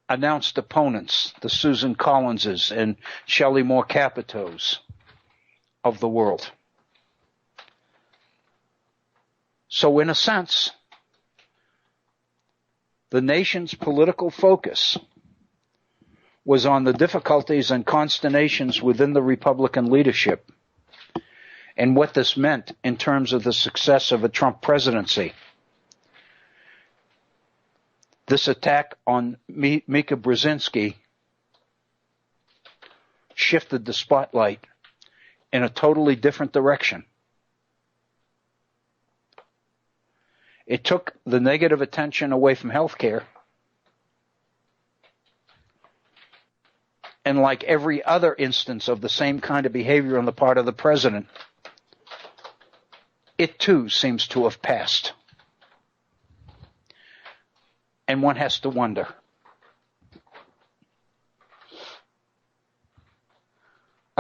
Speaker 2: announced opponents, the Susan Collinses and Shelley Moore Capitos of the world. So in a sense, the nation's political focus was on the difficulties and consternations within the Republican leadership and what this meant in terms of the success of a Trump presidency. This attack on Mika Brzezinski shifted the spotlight in a totally different direction. It took the negative attention away from healthcare. And like every other instance of the same kind of behavior on the part of the president, it too seems to have passed. And one has to wonder,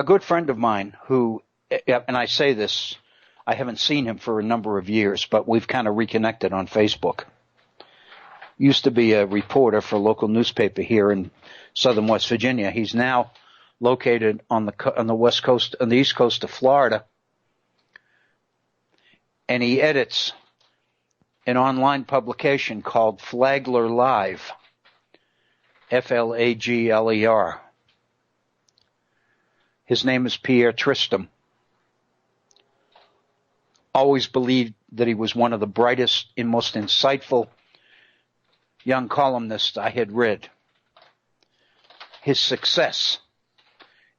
Speaker 2: A good friend of mine who, and I say this, I haven't seen him for a number of years, but we've kind of reconnected on Facebook. Used to be a reporter for a local newspaper here in southern West Virginia. He's now located on the west coast, on the east coast of Florida, and he edits an online publication called Flagler Live, Flagler. His name is Pierre Tristram. Always believed that he was one of the brightest and most insightful young columnists I had read. His success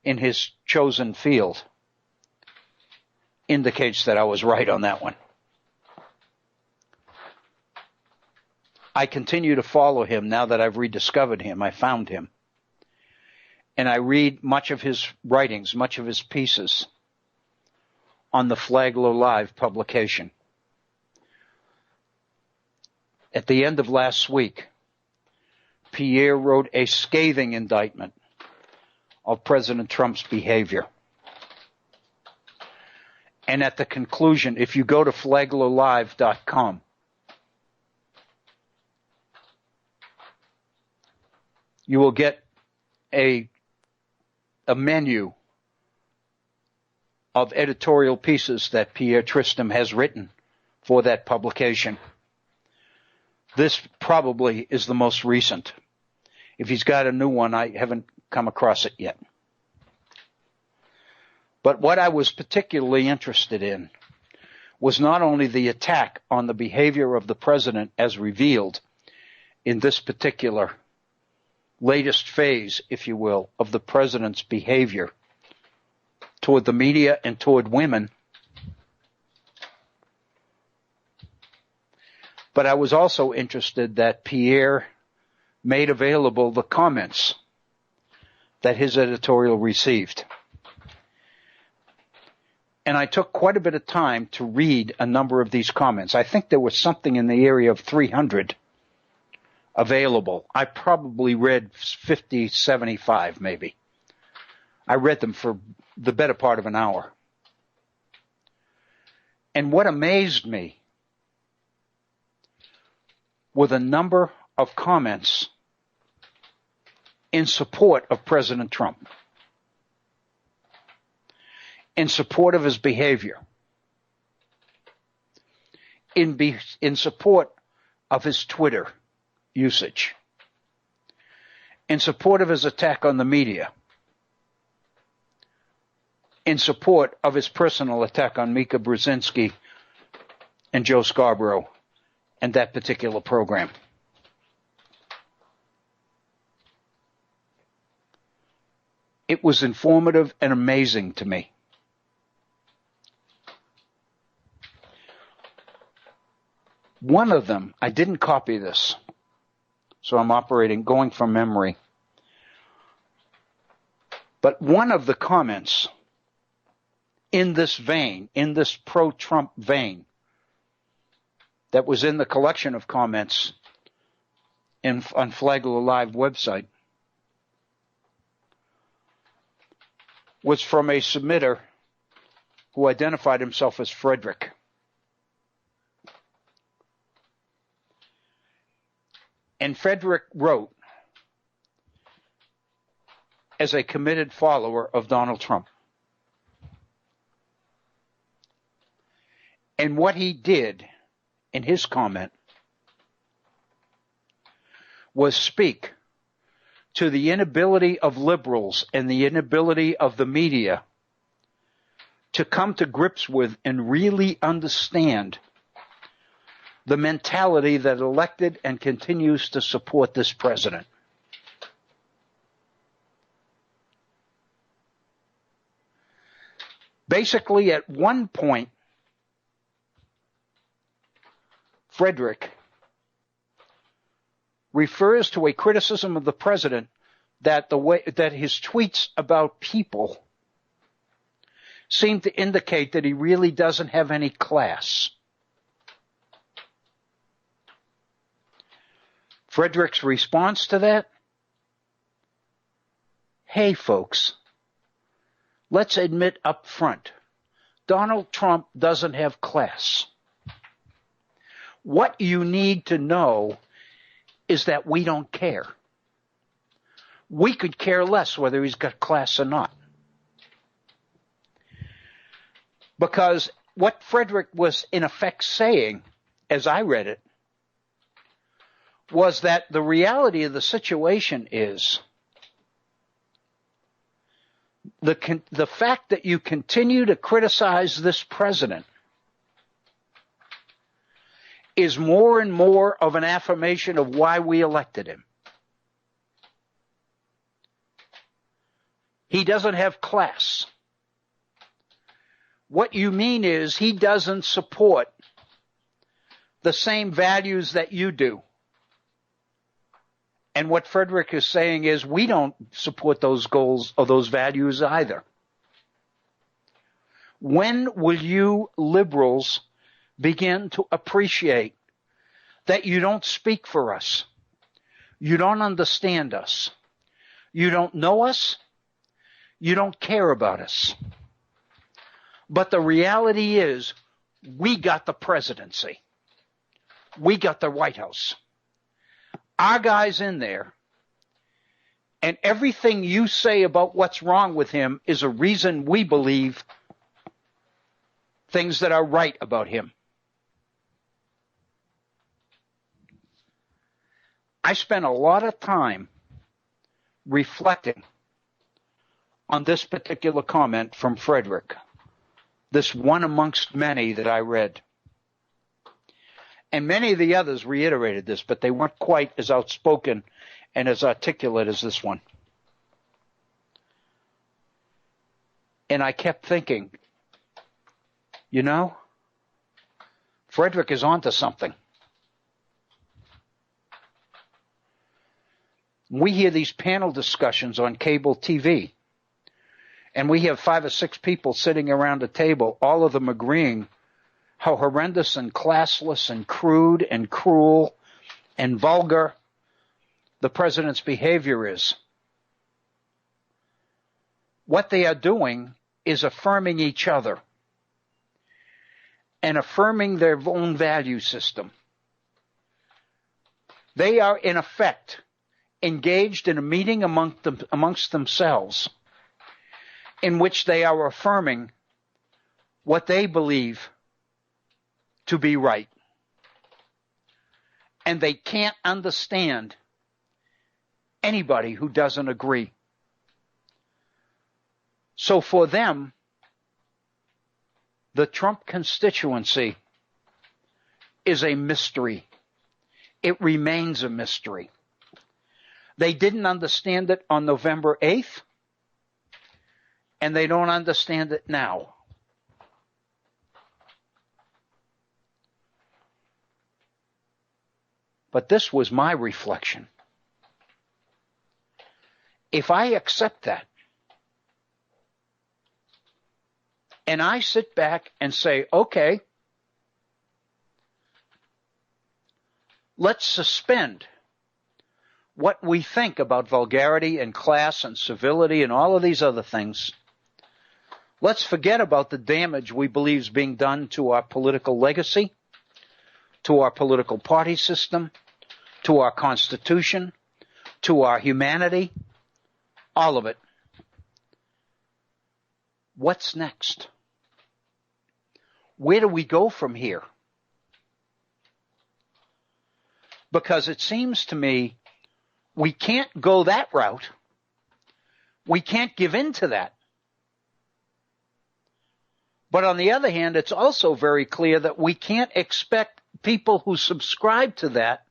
Speaker 2: in his chosen field indicates that I was right on that one. I continue to follow him now that I've rediscovered him. I found him. And I read much of his writings, much of his pieces on the Flagler Live publication. At the end of last week, Pierre wrote a scathing indictment of President Trump's behavior. And at the conclusion, if you go to flaglerlive.com, you will get a menu of editorial pieces that Pierre Tristram has written for that publication. This probably is the most recent. If he's got a new one, I haven't come across it yet. But what I was particularly interested in was not only the attack on the behavior of the president as revealed in this particular latest phase, if you will, of the president's behavior toward the media and toward women, but I was also interested that Pierre made available the comments that his editorial received. And I took quite a bit of time to read a number of these comments. I think there was something in the area of 300 available. I probably read 50, 75 maybe. I read them for the better part of an hour. And what amazed me were the number of comments in support of President Trump, in support of his behavior, in support of his Twitter usage, in support of his attack on the media, in support of his personal attack on Mika Brzezinski and Joe Scarborough and that particular program. It was informative and amazing to me. One of them, I didn't copy this, so I'm going from memory. But one of the comments in this vein, in this pro-Trump vein, that was in the collection of comments on Flagler Live website, was from a submitter who identified himself as Frederick. And Frederick wrote, as a committed follower of Donald Trump. And what he did in his comment was speak to the inability of liberals and the inability of the media to come to grips with and really understand the mentality that elected and continues to support this president. Basically, at one point, Frederick refers to a criticism of the president that his tweets about people seem to indicate that he really doesn't have any class. Frederick's response to that? Hey, folks, let's admit up front, Donald Trump doesn't have class. What you need to know is that we don't care. We could care less whether he's got class or not. Because what Frederick was in effect saying, as I read it, was that the reality of the situation is the fact that you continue to criticize this president is more and more of an affirmation of why we elected him. He doesn't have class. What you mean is he doesn't support the same values that you do. And what Frederick is saying is we don't support those goals or those values either. When will you liberals begin to appreciate that you don't speak for us? You don't understand us. You don't know us. You don't care about us. But the reality is we got the presidency. We got the White House. Our guy's in there, and everything you say about what's wrong with him is a reason we believe things that are right about him. I spent a lot of time reflecting on this particular comment from Frederick, this one amongst many that I read. And many of the others reiterated this, but they weren't quite as outspoken and as articulate as this one. And I kept thinking, you know, Frederick is onto something. We hear these panel discussions on cable TV, and we have 5 or 6 people sitting around a table, all of them agreeing how horrendous and classless and crude and cruel and vulgar the president's behavior is. What they are doing is affirming each other and affirming their own value system. They are, in effect, engaged in a meeting amongst themselves in which they are affirming what they believe to be right. And they can't understand anybody who doesn't agree. So for them, the Trump constituency is a mystery. It remains a mystery. They didn't understand it on November 8th, and they don't understand it now. But this was my reflection. If I accept that, and I sit back and say, okay, let's suspend what we think about vulgarity and class and civility and all of these other things. Let's forget about the damage we believe is being done to our political legacy, to our political party system, to our Constitution, to our humanity, all of it. What's next? Where do we go from here? Because it seems to me we can't go that route. We can't give in to that. But on the other hand, it's also very clear that we can't expect people who subscribe to that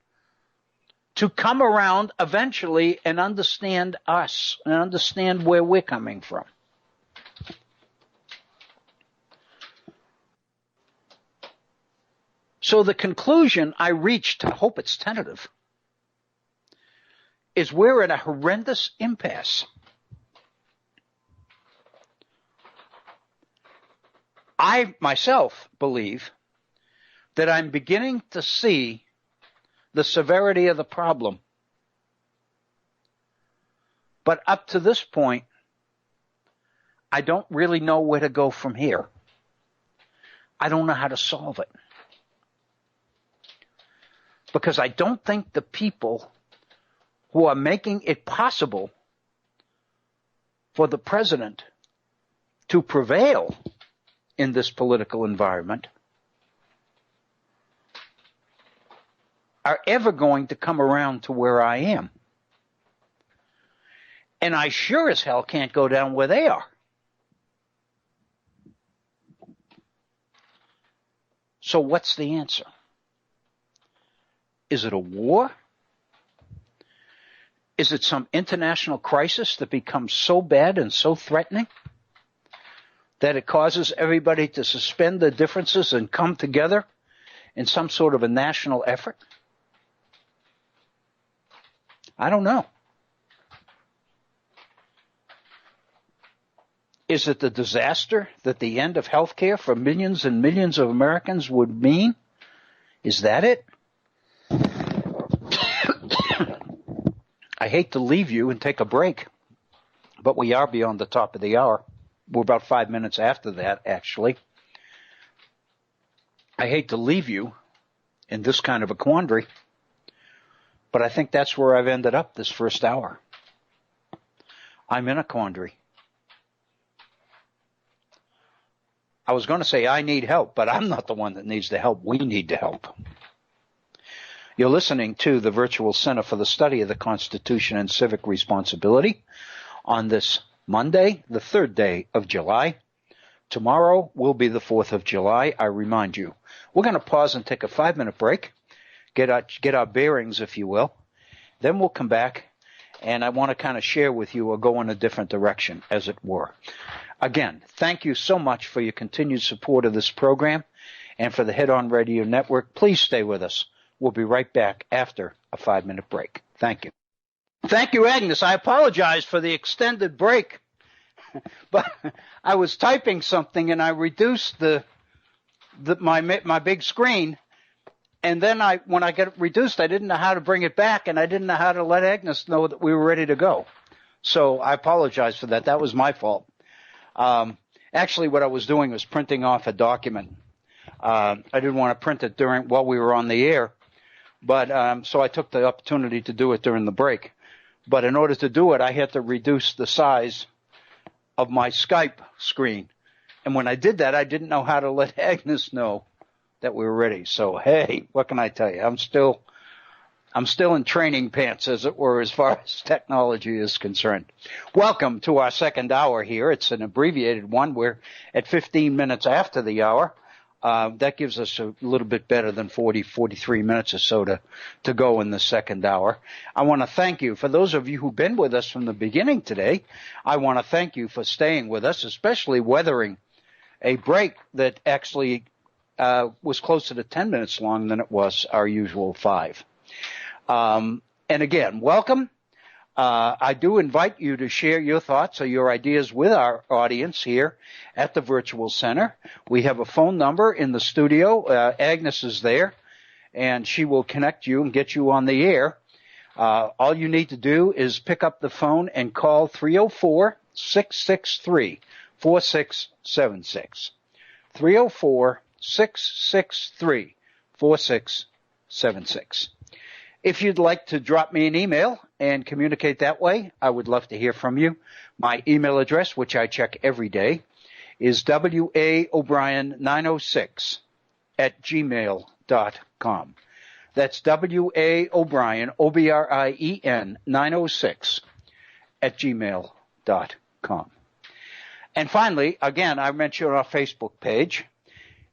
Speaker 2: to come around eventually and understand us and understand where we're coming from. So the conclusion I reached, I hope it's tentative, is we're at a horrendous impasse. I myself believe that I'm beginning to see the severity of the problem. But up to this point, I don't really know where to go from here. I don't know how to solve it. Because I don't think the people who are making it possible for the president to prevail in this political environment are ever going to come around to where I am. And I sure as hell can't go down where they are. So what's the answer? Is it a war? Is it some international crisis that becomes so bad and so threatening that it causes everybody to suspend their differences and come together in some sort of a national effort? I don't know. Is it the disaster that the end of health care for millions and millions of Americans would mean? Is that it? I hate to leave you and take a break, but we are beyond the top of the hour. We're about 5 minutes after that, actually. I hate to leave you in this kind of a quandary, but I think that's where I've ended up this first hour. I'm in a quandary. I was going to say I need help, but I'm not the one that needs the help. We need the help. You're listening to the Virtual Center for the Study of the Constitution and Civic Responsibility on this Monday, the 3rd day of July. Tomorrow will be the 4th of July, I remind you. We're going to pause and take a 5-minute break, get our bearings, if you will. Then we'll come back, and I want to kind of share with you or go in a different direction, as it were. Again, thank you so much for your continued support of this program and for the Head On Radio Network. Please stay with us. We'll be right back after a 5-minute break. Thank you. Thank you, Agnes. I apologize for the extended break, but I was typing something and I reduced my big screen, and then when I got it reduced, I didn't know how to bring it back, and I didn't know how to let Agnes know that we were ready to go. So I apologize for that. That was my fault. Actually, what I was doing was printing off a document. I didn't want to print it while we were on the air, but so I took the opportunity to do it during the break. But in order to do it, I had to reduce the size of my Skype screen. And when I did that, I didn't know how to let Agnes know that we were ready. So, hey, what can I tell you? I'm still in training pants, as it were, as far as technology is concerned. Welcome to our second hour here. It's an abbreviated one. We're at 15 minutes after the hour. That gives us a little bit better than 43 minutes or so to go in the second hour. I want to thank you. For those of you who've been with us from the beginning today, I want to thank you for staying with us, especially weathering a break that actually was closer to 10 minutes long than it was our usual 5. And again, welcome. I do invite you to share your thoughts or your ideas with our audience here at the Virtual Center. We have a phone number in the studio. Agnes is there, and she will connect you and get you on the air. All you need to do is pick up the phone and call 304-663-4676. 304-663-4676. If you'd like to drop me an email and communicate that way, I would love to hear from you. My email address, which I check every day, is waobrien906@gmail.com. That's waobrien, OBRIEN 906@gmail.com. And finally, again, I mentioned our Facebook page,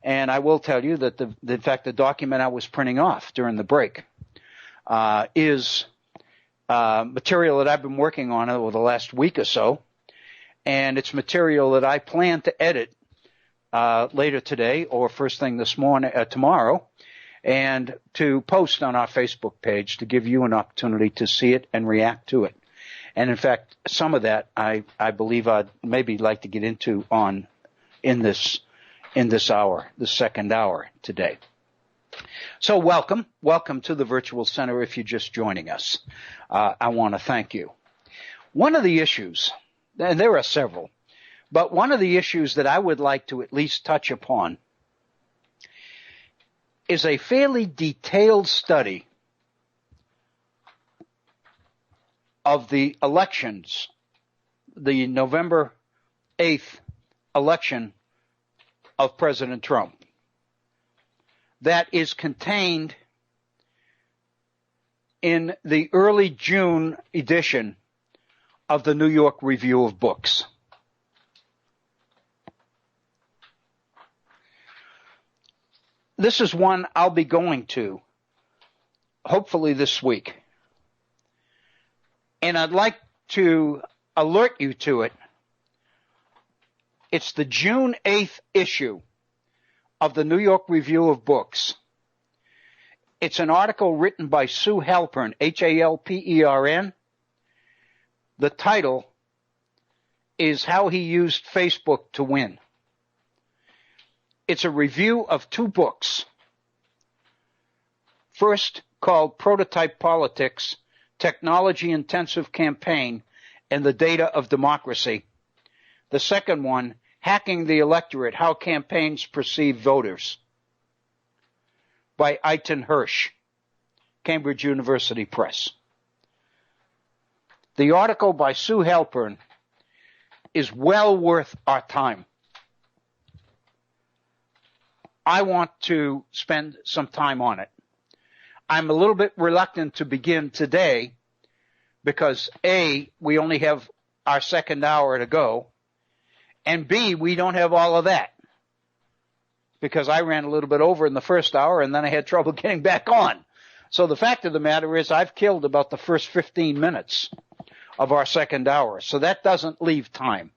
Speaker 2: and I will tell you that in fact, the document I was printing off during the break is material that I've been working on over the last week or so, and it's material that I plan to edit later today or first thing tomorrow, and to post on our Facebook page to give you an opportunity to see it and react to it. And in fact, some of that I believe I'd maybe like to get into in this hour, the second hour today. So welcome to the Virtual Center if you're just joining us. I want to thank you. One of the issues, and there are several, But one of the issues that I would like to at least touch upon is a fairly detailed study of the elections, the November 8th election of President Trump, that is contained in the early June edition of the New York Review of Books. This is one I'll be going to, hopefully this week. And I'd like to alert you to it. It's the June 8th issue of the New York Review of Books. It's an article written by Sue Halpern, Halpern. The title is How He Used Facebook to Win. It's a review of two books. First, called Prototype Politics, Technology-Intensive Campaign and the Data of Democracy. The second one, Hacking the Electorate, How Campaigns Perceive Voters, by Eitan Hirsch, Cambridge University Press. The article by Sue Halpern is well worth our time. I want to spend some time on it. I'm a little bit reluctant to begin today because A, we only have our second hour to go, and B, we don't have all of that because I ran a little bit over in the first hour and then I had trouble getting back on. So the fact of the matter is I've killed about the first 15 minutes of our second hour, so that doesn't leave time.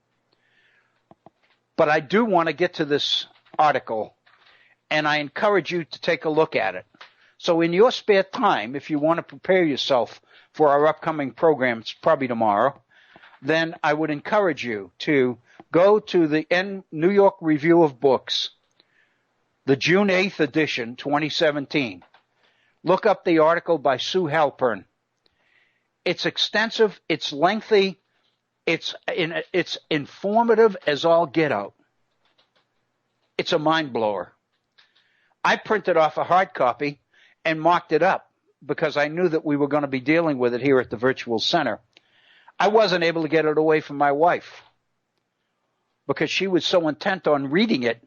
Speaker 2: But I do want to get to this article, and I encourage you to take a look at it. So in your spare time, if you want to prepare yourself for our upcoming program, it's probably tomorrow, then I would encourage you to go to the New York Review of Books, the June 8th edition, 2017. Look up the article by Sue Halpern. It's extensive, it's lengthy, it's informative as all get out. It's a mind blower. I printed off a hard copy and mocked it up because I knew that we were going to be dealing with it here at the Virtual Center. I wasn't able to get it away from my wife because she was so intent on reading it,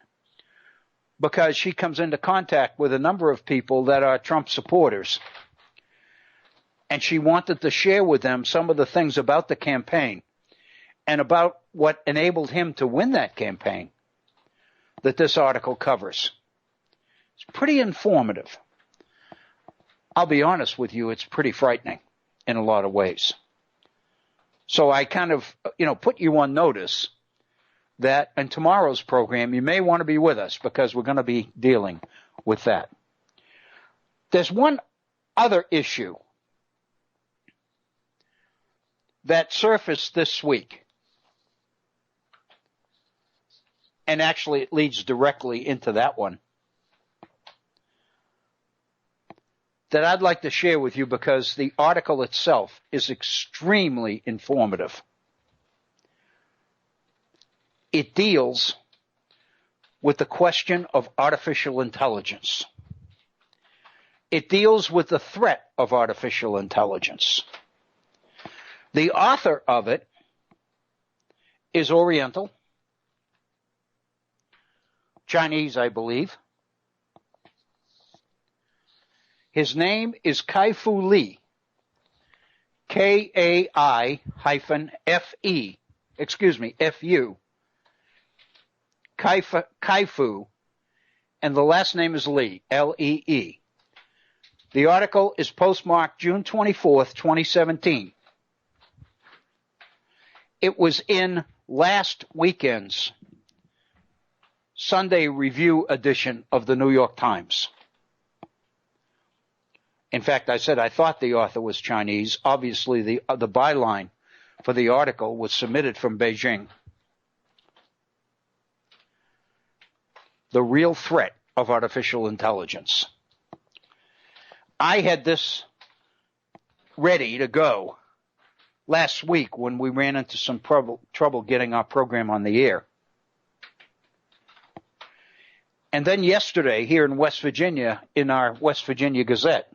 Speaker 2: because she comes into contact with a number of people that are Trump supporters. And she wanted to share with them some of the things about the campaign and about what enabled him to win that campaign that this article covers. It's pretty informative. I'll be honest with you, it's pretty frightening in a lot of ways. So I kind of, put you on notice that in tomorrow's program, you may want to be with us because we're going to be dealing with that. There's one other issue that surfaced this week, and actually it leads directly into that one, that I'd like to share with you because the article itself is extremely informative. It deals with the question of artificial intelligence. It deals with the threat of artificial intelligence. The author of it is Oriental, Chinese, I believe. His name is Kai-Fu Lee, F-U, Kai-Fu, and the last name is Lee, L-E-E. The article is postmarked June 24th, 2017. It was in last weekend's Sunday Review edition of the New York Times. In fact, I said I thought the author was Chinese. Obviously, the byline for the article was submitted from Beijing. The real threat of artificial intelligence. I had this ready to go last week when we ran into some trouble getting our program on the air. And then yesterday here in West Virginia, in our West Virginia Gazette,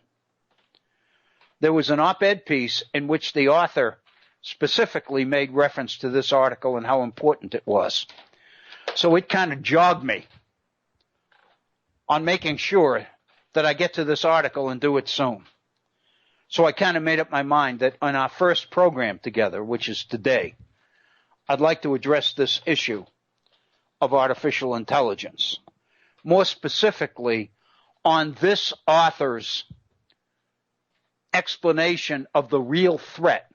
Speaker 2: there was an op-ed piece in which the author specifically made reference to this article and how important it was. So it kind of jogged me on making sure that I get to this article and do it soon. So I kind of made up my mind that on our first program together, which is today, I'd like to address this issue of artificial intelligence. More specifically, on this author's explanation of the real threat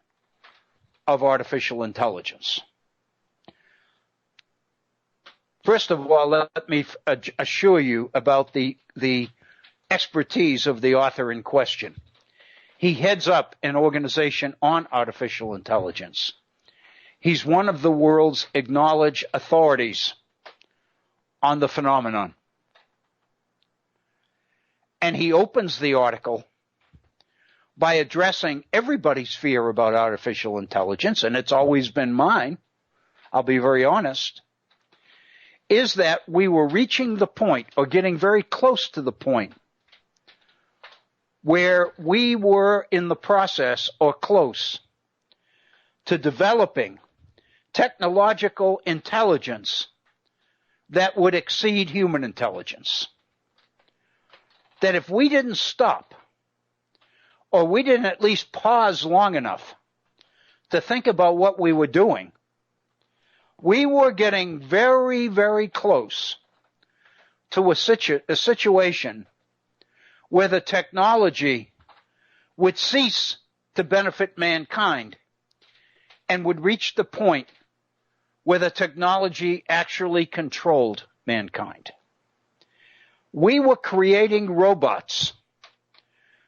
Speaker 2: of artificial intelligence. First of all, let me assure you about the expertise of the author in question. He heads up an organization on artificial intelligence. He's one of the world's acknowledged authorities on the phenomenon. And he opens the article by addressing everybody's fear about artificial intelligence, and it's always been mine, I'll be very honest, is that we were reaching the point, or getting very close to the point, where we were in the process, or close, to developing technological intelligence that would exceed human intelligence. That if we didn't stop, or we didn't at least pause long enough to think about what we were doing, we were getting very, very close to a situation where the technology would cease to benefit mankind and would reach the point where the technology actually controlled mankind. We were creating robots.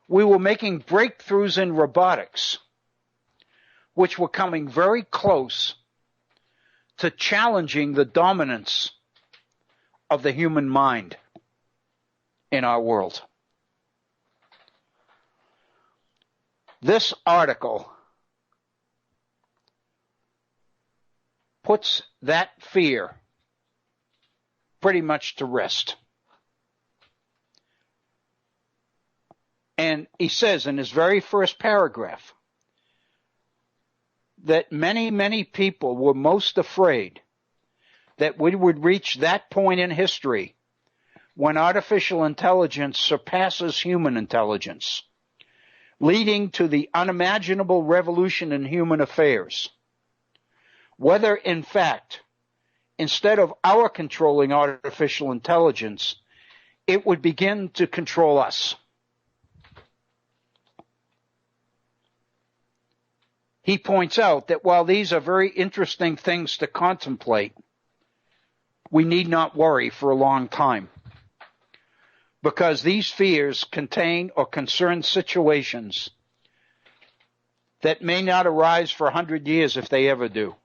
Speaker 2: We were making breakthroughs in robotics, which were coming very close to challenging the dominance of the human mind in our world. This article puts that fear pretty much to rest. And he says in his very first paragraph that many, many people were most afraid that we would reach that point in history when artificial intelligence surpasses human intelligence, leading to the unimaginable revolution in human affairs. Whether, in fact, instead of our controlling artificial intelligence, it would begin to control us. He points out that while these are very interesting things to contemplate, we need not worry for a long time, because these fears contain or concern situations that may not arise for 100 years if they ever do.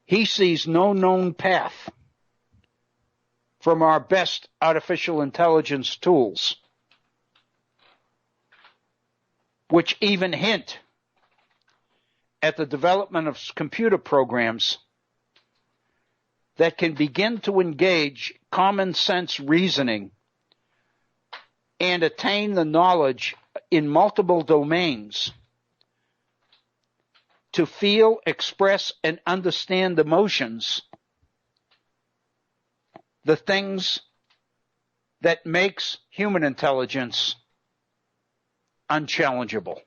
Speaker 2: He sees no known path from our best artificial intelligence tools, which even hint at the development of computer programs that can begin to engage common sense reasoning and attain the knowledge in multiple domains to feel, express, and understand emotions, the things that makes human intelligence unchallengeable.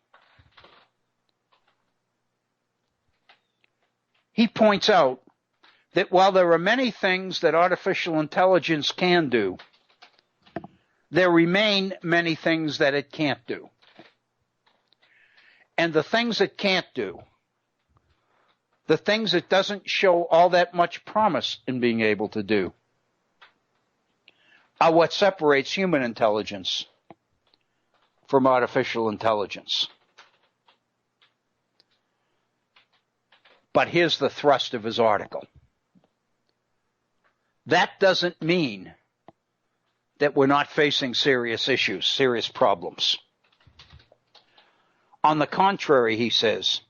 Speaker 2: He points out that while there are many things that artificial intelligence can do, there remain many things that it can't do. And the things it can't do, the things it doesn't show all that much promise in being able to do, are what separates human intelligence from artificial intelligence. But here's the thrust of his article. That doesn't mean that we're not facing serious issues, serious problems. On the contrary, he says,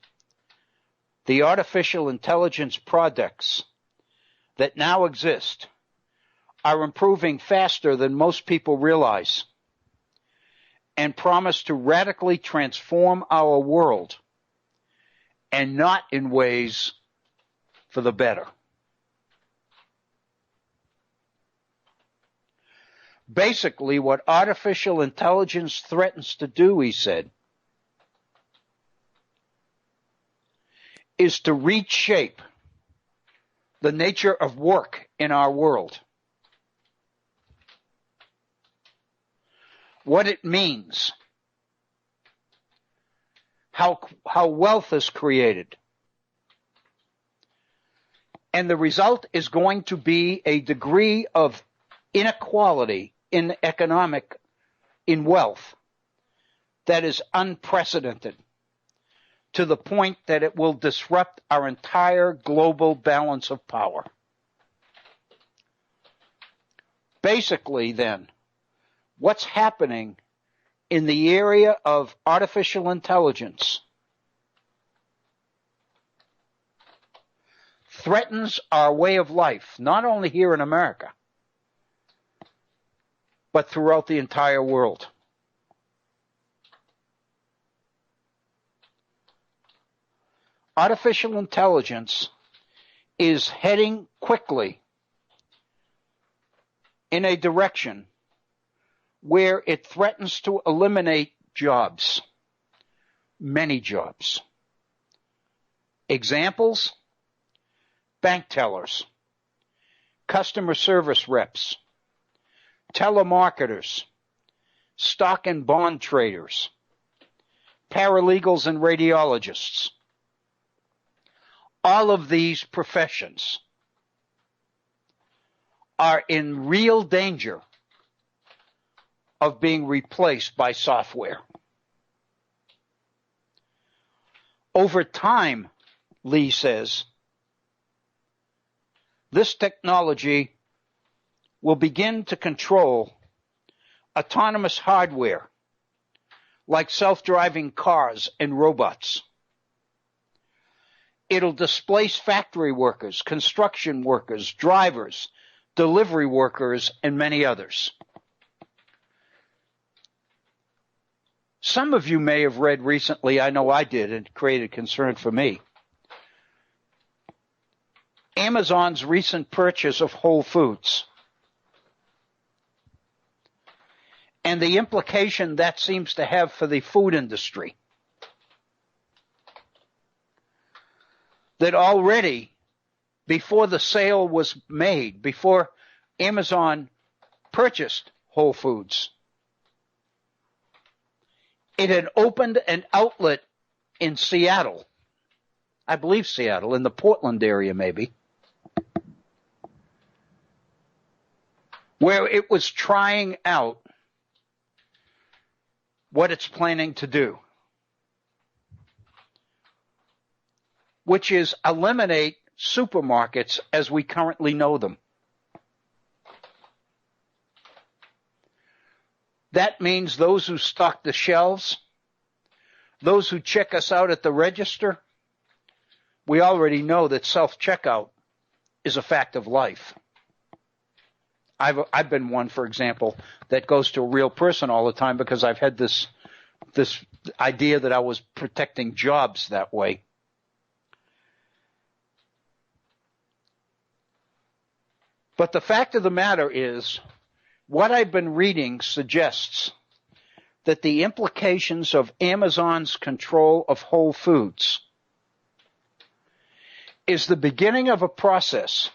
Speaker 2: the artificial intelligence products that now exist are improving faster than most people realize and promise to radically transform our world, and not in ways for the better. Basically, what artificial intelligence threatens to do, he said, is to reshape the nature of work in our world. What it means, how wealth is created. And the result is going to be a degree of inequality in wealth that is unprecedented, to the point that it will disrupt our entire global balance of power. Basically, then, what's happening in the area of artificial intelligence threatens our way of life, not only here in America, but throughout the entire world. Artificial intelligence is heading quickly in a direction where it threatens to eliminate jobs, many jobs. Examples: bank tellers, customer service reps, telemarketers, stock and bond traders, paralegals and radiologists. All of these professions are in real danger of being replaced by software. Over time, Lee says, this technology will begin to control autonomous hardware like self-driving cars and robots. It'll displace factory workers, construction workers, drivers, delivery workers, and many others. Some of you may have read recently, I know I did, and it created concern for me, Amazon's recent purchase of Whole Foods and the implication that seems to have for the food industry. That already, before the sale was made, before Amazon purchased Whole Foods, it had opened an outlet in Seattle, I believe Seattle, in the Portland area maybe, where it was trying out what it's planning to do, which is eliminate supermarkets as we currently know them. That means those who stock the shelves, those who check us out at the register. We already know that self-checkout is a fact of life. I've been one, for example, that goes to a real person all the time because I've had this idea that I was protecting jobs that way. But the fact of the matter is, what I've been reading suggests that the implications of Amazon's control of Whole Foods is the beginning of a process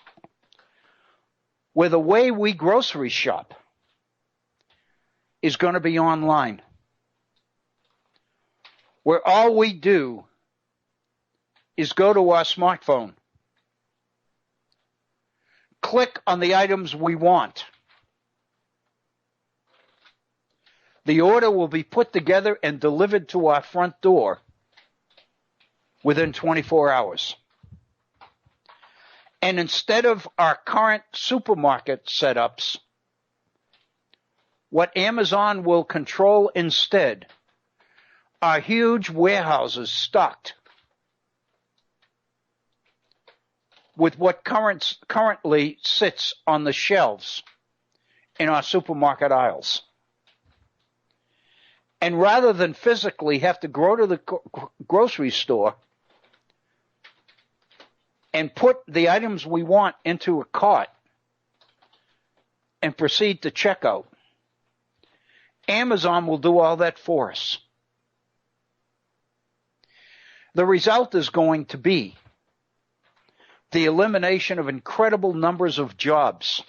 Speaker 2: where the way we grocery shop is going to be online, where all we do is go to our smartphone, click on the items we want. The order will be put together and delivered to our front door within 24 hours. And instead of our current supermarket setups, what Amazon will control instead are huge warehouses stocked with what currently sits on the shelves in our supermarket aisles. And rather than physically have to go to the grocery store and put the items we want into a cart and proceed to checkout, Amazon will do all that for us. The result is going to be the elimination of incredible numbers of jobs.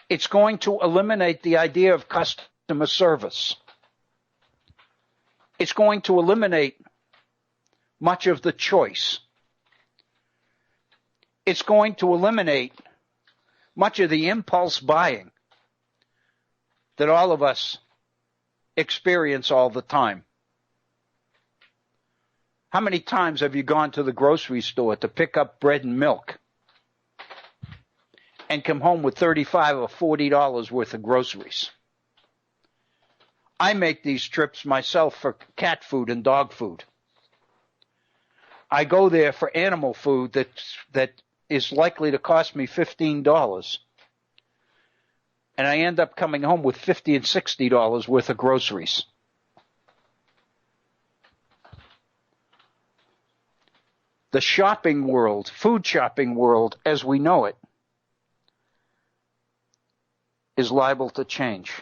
Speaker 2: It's going to eliminate the idea of customer service. It's going to eliminate much of the choice. It's going to eliminate much of the impulse buying that all of us experience all the time. How many times have you gone to the grocery store to pick up bread and milk and come home with $35 or $40 worth of groceries? I make these trips myself for cat food and dog food. I go there for animal food that is likely to cost me $15. And I end up coming home with $50 and $60 worth of groceries. The shopping world, food shopping world as we know it, is liable to change.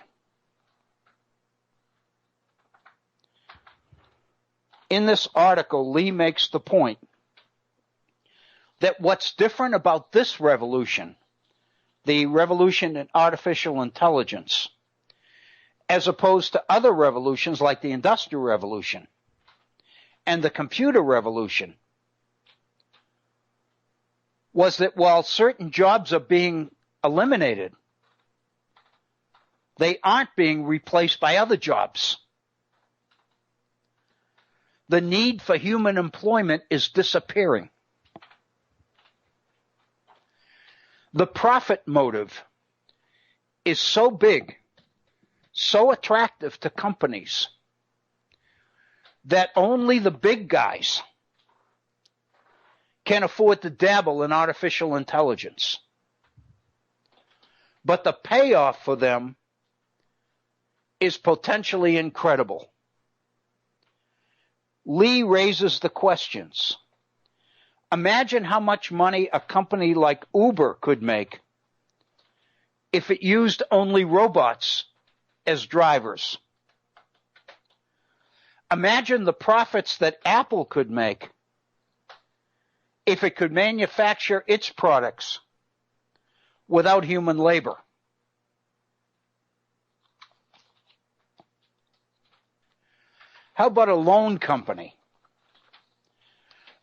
Speaker 2: In this article, Lee makes the point that what's different about this revolution, the revolution in artificial intelligence, as opposed to other revolutions like the Industrial Revolution and the computer revolution, was that while certain jobs are being eliminated, they aren't being replaced by other jobs. The need for human employment is disappearing. The profit motive is so big, so attractive to companies, that only the big guys can afford to dabble in artificial intelligence. But the payoff for them is potentially incredible. Lee raises the questions. Imagine how much money a company like Uber could make if it used only robots as drivers. Imagine the profits that Apple could make if it could manufacture its products without human labor. How about a loan company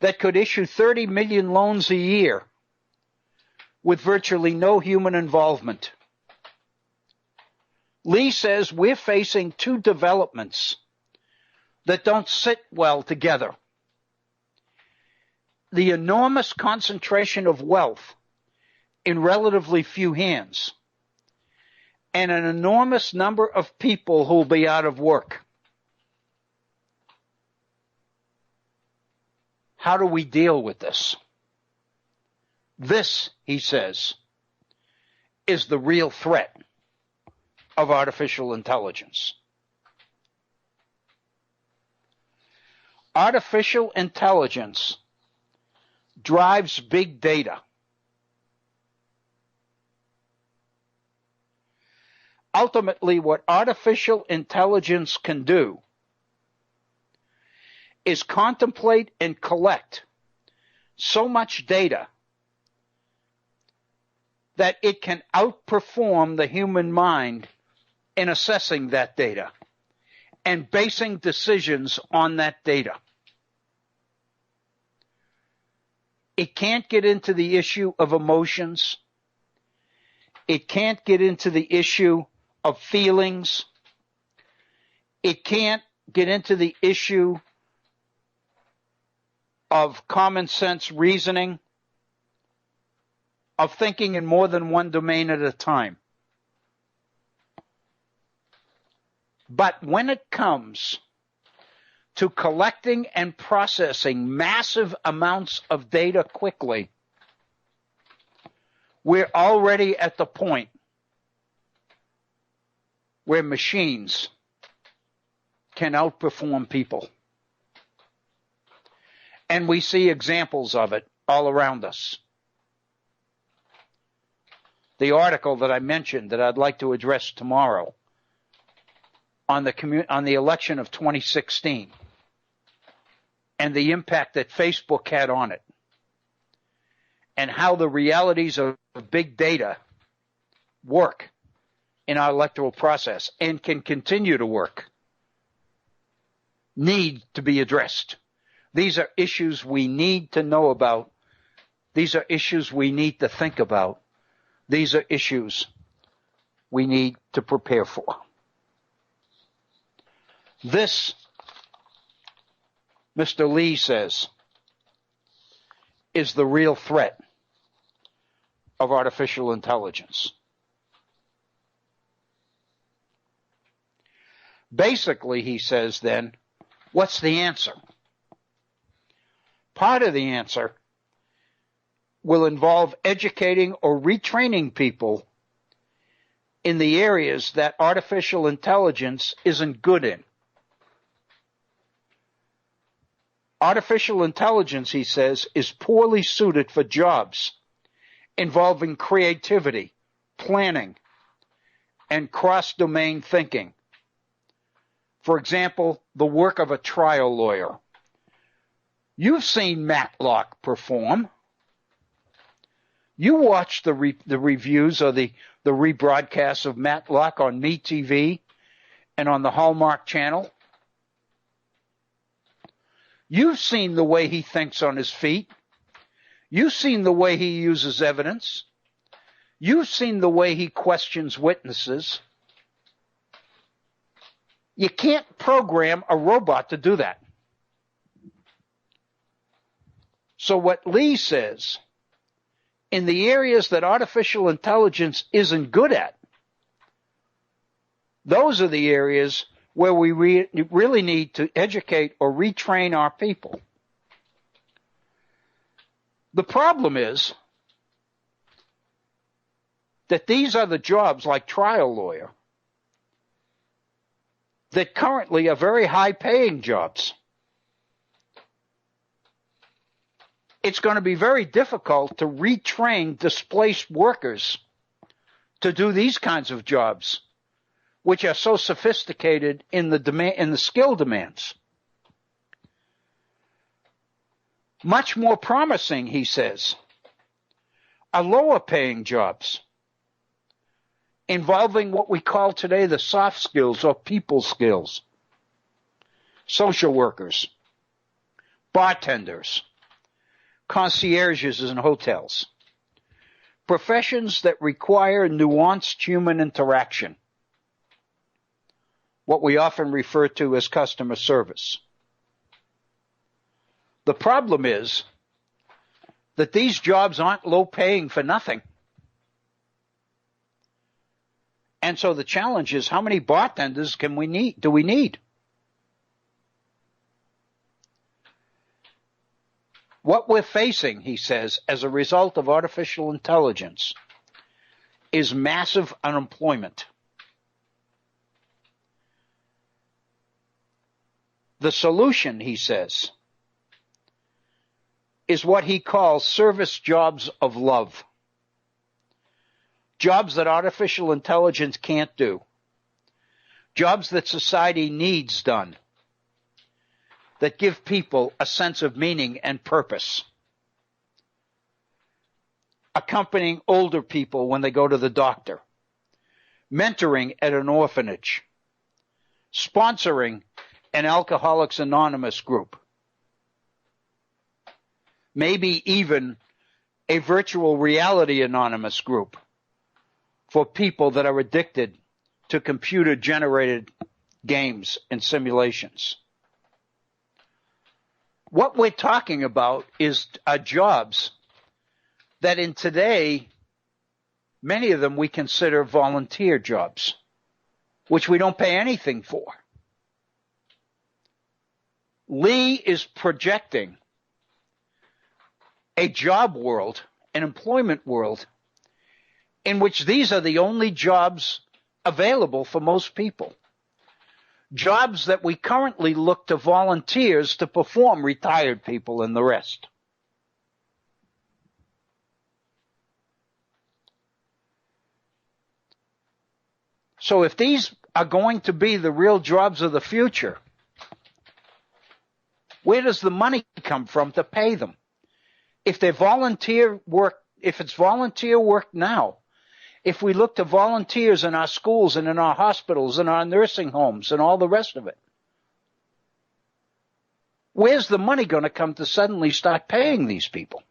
Speaker 2: that could issue 30 million loans a year with virtually no human involvement? Lee says we're facing two developments that don't sit well together. The enormous concentration of wealth in relatively few hands, and an enormous number of people who will be out of work. How do we deal with this? This, he says, is the real threat of artificial intelligence. Artificial intelligence drives big data. Ultimately, what artificial intelligence can do is contemplate and collect so much data that it can outperform the human mind in assessing that data and basing decisions on that data. It can't get into the issue of emotions. It can't get into the issue of feelings. It can't get into the issue of common sense reasoning, of thinking in more than one domain at a time. But when it comes to collecting and processing massive amounts of data quickly, we're already at the point where machines can outperform people. And we see examples of it all around us. The article that I mentioned that I'd like to address tomorrow on the election of 2016 and the impact that Facebook had on it, and how the realities of big data work in our electoral process and can continue to work, need to be addressed. These are issues we need to know about. These are issues we need to think about. These are issues we need to prepare for. This, Mr. Lee says, is the real threat of artificial intelligence. Basically, he says then, what's the answer? Part of the answer will involve educating or retraining people in the areas that artificial intelligence isn't good in. Artificial intelligence, he says, is poorly suited for jobs involving creativity, planning, and cross-domain thinking. For example, the work of a trial lawyer. You've seen Matlock perform. You watch the reviews or the rebroadcasts of Matlock on MeTV and on the Hallmark Channel. You've seen the way he thinks on his feet. You've seen the way he uses evidence. You've seen the way he questions witnesses. You can't program a robot to do that. So what Lee says, in the areas that artificial intelligence isn't good at, those are the areas where we really need to educate or retrain our people. The problem is that these are the jobs like trial lawyer that currently are very high-paying jobs. It's going to be very difficult to retrain displaced workers to do these kinds of jobs, which are so sophisticated in the skill demands. Much more promising, he says, are lower-paying jobs involving what we call today the soft skills or people skills. Social workers, bartenders, concierges in hotels, professions that require nuanced human interaction, what we often refer to as customer service. The problem is that these jobs aren't low paying for nothing. And so the challenge is, how many bartenders do we need? What we're facing, he says, as a result of artificial intelligence is massive unemployment. The solution, he says, is what he calls service jobs of love. Jobs that artificial intelligence can't do. Jobs that society needs done. That give people a sense of meaning and purpose. Accompanying older people when they go to the doctor. Mentoring at an orphanage. Sponsoring an Alcoholics Anonymous group. Maybe even a virtual reality anonymous group for people that are addicted to computer-generated games and simulations. What we're talking about are jobs that in today, many of them we consider volunteer jobs. which we don't pay anything for. Lee is projecting a job world, an employment world, in which these are the only jobs available for most people. Jobs that we currently look to volunteers to perform, retired people and the rest. So if these are going to be the real jobs of the future, where does the money come from to pay them? If they're volunteer work, if it's volunteer work now, if we look to volunteers in our schools and in our hospitals and our nursing homes and all the rest of it, where's the money going to come to suddenly start paying these people?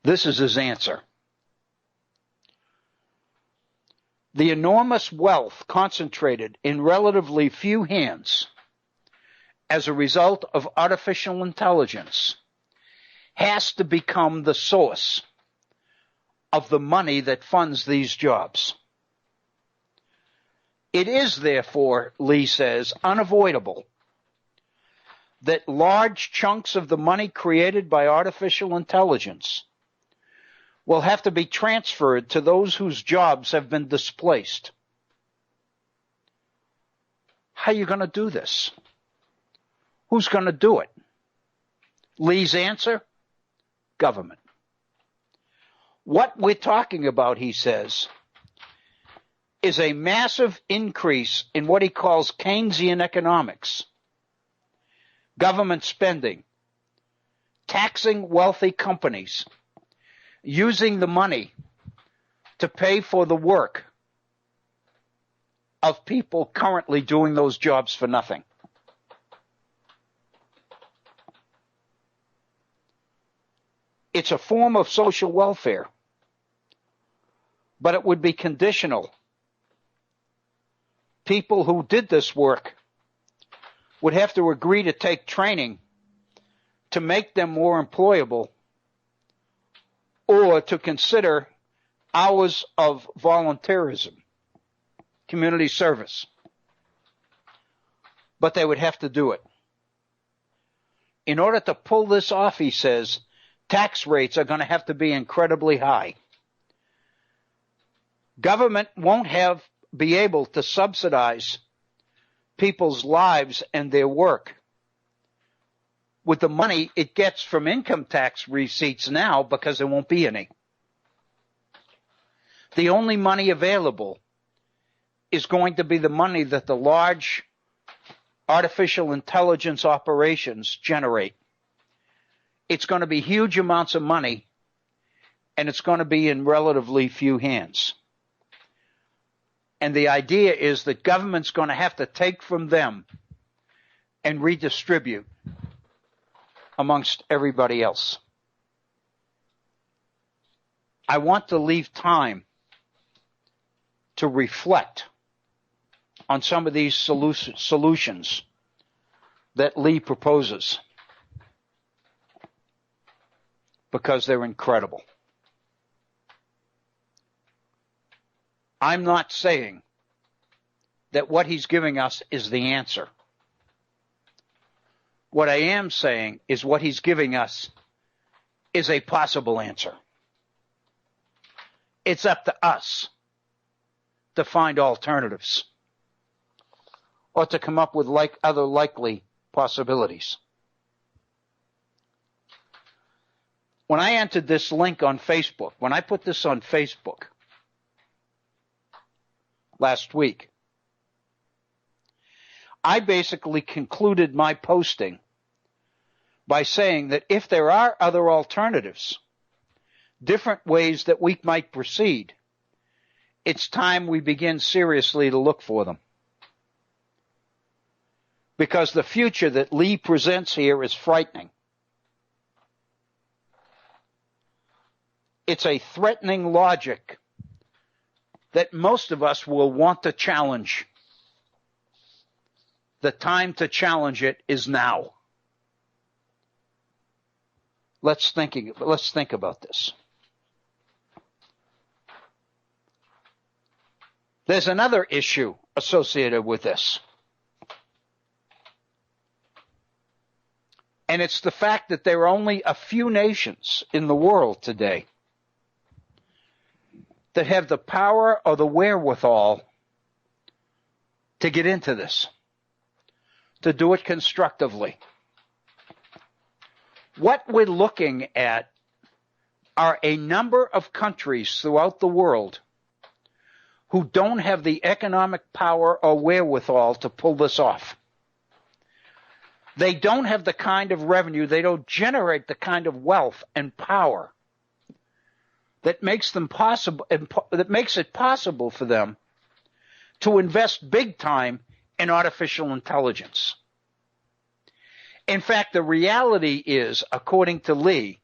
Speaker 2: This is his answer. The enormous wealth concentrated in relatively few hands as a result of artificial intelligence has to become the source of the money that funds these jobs. It is, therefore, Lee says, unavoidable that large chunks of the money created by artificial intelligence will have to be transferred to those whose jobs have been displaced. How are you going to do this? Who's going to do it? Lee's answer? Government. What we're talking about, he says, is a massive increase in what he calls Keynesian economics. Government spending, taxing wealthy companies, using the money to pay for the work of people currently doing those jobs for nothing. It's a form of social welfare, but it would be conditional. People who did this work would have to agree to take training to make them more employable or to consider hours of volunteerism, community service. But they would have to do it. In order to pull this off, he says, tax rates are going to have to be incredibly high. Government won't be able to subsidize people's lives and their work with the money it gets from income tax receipts now, because there won't be any. The only money available is going to be the money that the large artificial intelligence operations generate. It's going to be huge amounts of money, and it's going to be in relatively few hands. And the idea is that government's going to have to take from them and redistribute amongst everybody else. I want to leave time to reflect on some of these solutions that Lee proposes, because they're incredible. I'm not saying that what he's giving us is the answer. What I am saying is what he's giving us is a possible answer. It's up to us to find alternatives or to come up with other likely possibilities. When I entered this link on Facebook, when I put this on Facebook last week, I basically concluded my posting by saying that if there are other alternatives, different ways that we might proceed, it's time we begin seriously to look for them. Because the future that Lee presents here is frightening. It's a threatening logic that most of us will want to challenge. The time to challenge it is now. Let's think about this. There's another issue associated with this. And it's the fact that there are only a few nations in the world today that have the power or the wherewithal to get into this, to do it constructively. What we're looking at are a number of countries throughout the world who don't have the economic power or wherewithal to pull this off. They don't have the kind of revenue, they don't generate the kind of wealth and power that makes them possible, that makes it possible for them to invest big time in artificial intelligence. In fact, the reality is, according to Lee,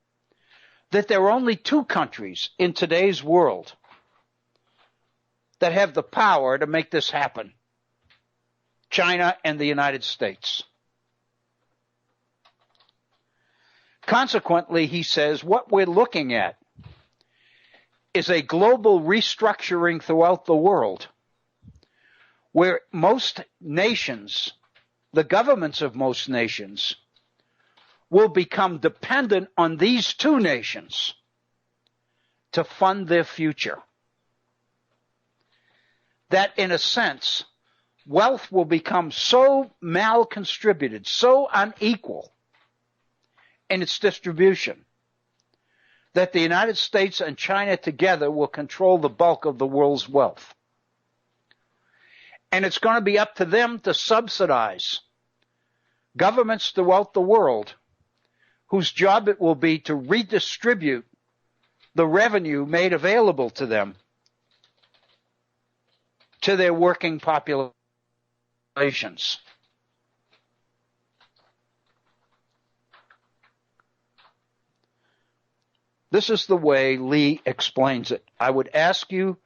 Speaker 2: that there are only two countries in today's world that have the power to make this happen: China and the United States. Consequently, he says, what we're looking at is a global restructuring throughout the world where most nations, the governments of most nations, will become dependent on these two nations to fund their future. That, in a sense, wealth will become so malcontributed, so unequal in its distribution, that the United States and China together will control the bulk of the world's wealth. And it's going to be up to them to subsidize governments throughout the world whose job it will be to redistribute the revenue made available to them to their working populations. This is the way Lee explains it. I would ask you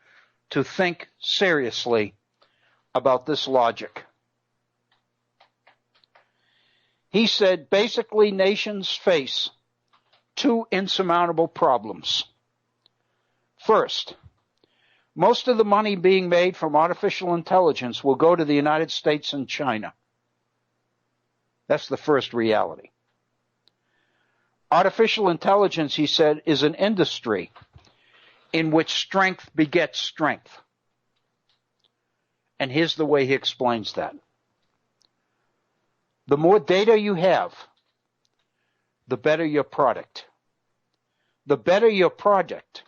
Speaker 2: to think seriously about this logic. He said basically nations face two insurmountable problems. First, most of the money being made from artificial intelligence will go to the United States and China. That's the first reality. Artificial intelligence, he said, is an industry in which strength begets strength. And here's the way he explains that. The more data you have, the better your product. The better your product,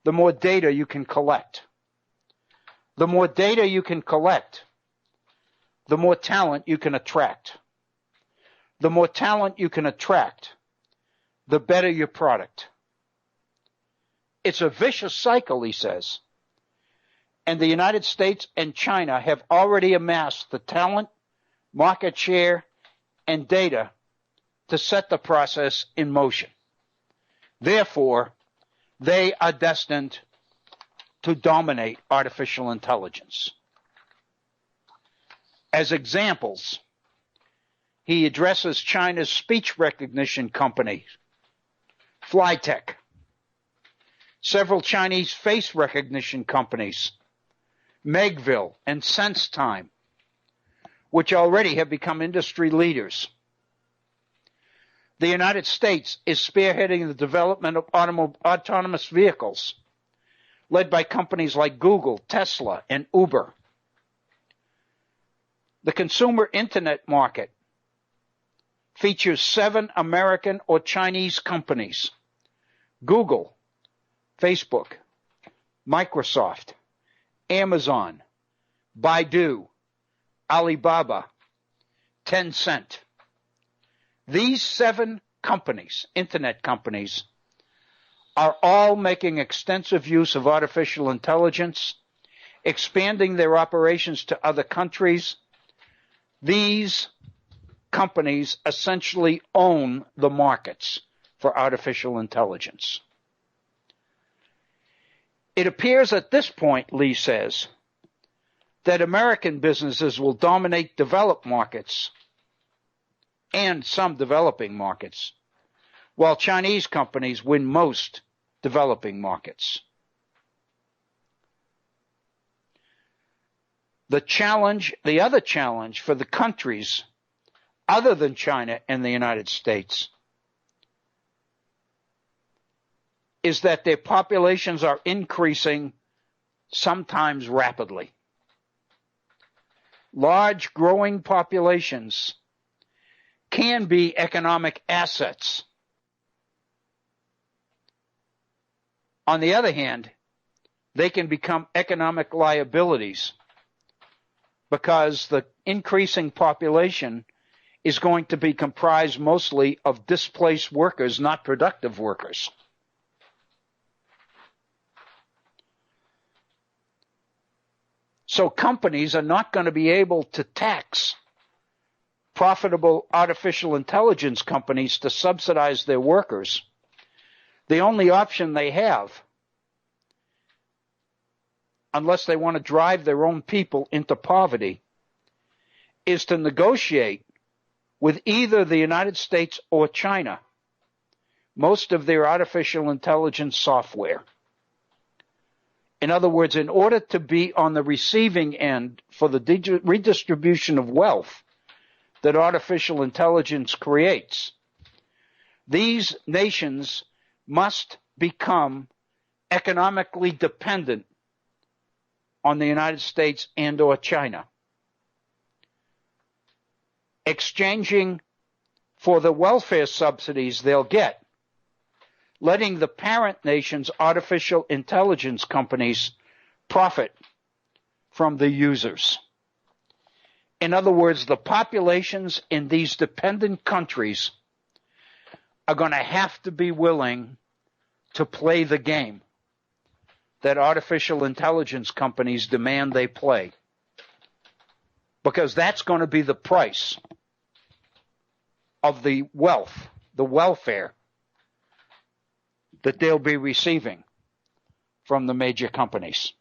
Speaker 2: the more data you can collect. The more data you can collect, the more talent you can attract. The more talent you can attract, the better your product. It's a vicious cycle, he says. And the United States and China have already amassed the talent, market share, and data to set the process in motion. Therefore, they are destined to dominate artificial intelligence. As examples, he addresses China's speech recognition company, Flytek, several Chinese face recognition companies, Megville and SenseTime, which already have become industry leaders. The United States is spearheading the development of autonomous vehicles, led by companies like Google, Tesla, and Uber. The consumer internet market features 7 American or Chinese companies: Google, Facebook, Microsoft, Amazon, Baidu, Alibaba, Tencent. These 7 companies, internet companies, are all making extensive use of artificial intelligence, expanding their operations to other countries. These companies essentially own the markets for artificial intelligence. It appears at this point, Lee says, that American businesses will dominate developed markets and some developing markets, while Chinese companies win most developing markets. The other challenge for the countries other than China and the United States is that their populations are increasing, sometimes rapidly. Large growing populations can be economic assets. On the other hand, they can become economic liabilities because the increasing population is going to be comprised mostly of displaced workers, not productive workers. So companies are not going to be able to tax profitable artificial intelligence companies to subsidize their workers. The only option they have, unless they want to drive their own people into poverty, is to negotiate with either the United States or China most of their artificial intelligence software. In other words, in order to be on the receiving end for the redistribution of wealth that artificial intelligence creates, these nations must become economically dependent on the United States and or China, exchanging for the welfare subsidies they'll get, letting the parent nation's artificial intelligence companies profit from the users. In other words, the populations in these dependent countries are going to have to be willing to play the game that artificial intelligence companies demand they play, because that's going to be the price of the wealth, the welfare that they'll be receiving from the major companies.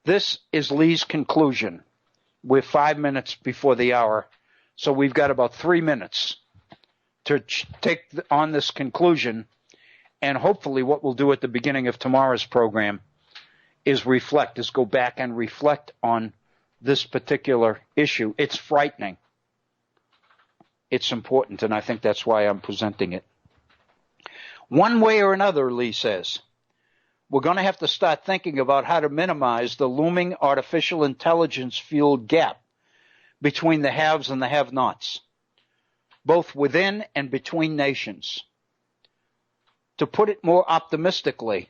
Speaker 2: This is Lee's conclusion. We're 5 minutes before the hour, so we've got about 3 minutes to take on this conclusion, and hopefully what we'll do at the beginning of tomorrow's program is go back and reflect on this particular issue. It's frightening. It's important, and I think that's why I'm presenting it. One way or another, Lee says, we're going to have to start thinking about how to minimize the looming artificial intelligence-fueled gap between the haves and the have-nots, both within and between nations. To put it more optimistically,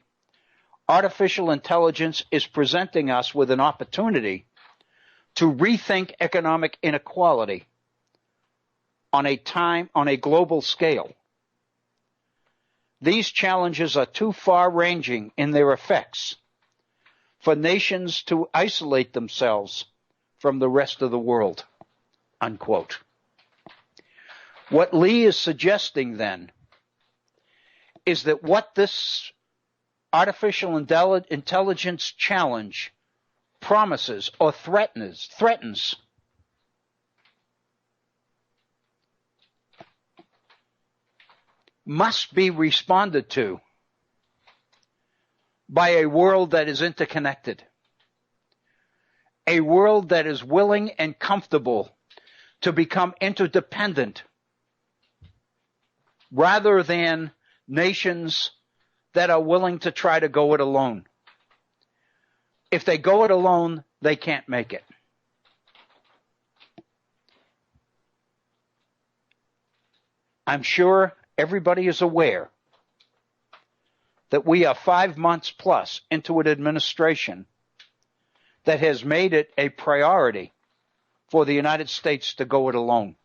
Speaker 2: artificial intelligence is presenting us with an opportunity to rethink economic inequality on a global scale. These challenges are too far-ranging in their effects for nations to isolate themselves from the rest of the world, unquote. What Lee is suggesting then is that what this artificial intelligence challenge promises or threatens must be responded to by a world that is interconnected, a world that is willing and comfortable to become interdependent rather than nations that are willing to try to go it alone. If they go it alone, they can't make it. I'm sure everybody is aware that we are 5 months plus into an administration that has made it a priority for the United States to go it alone.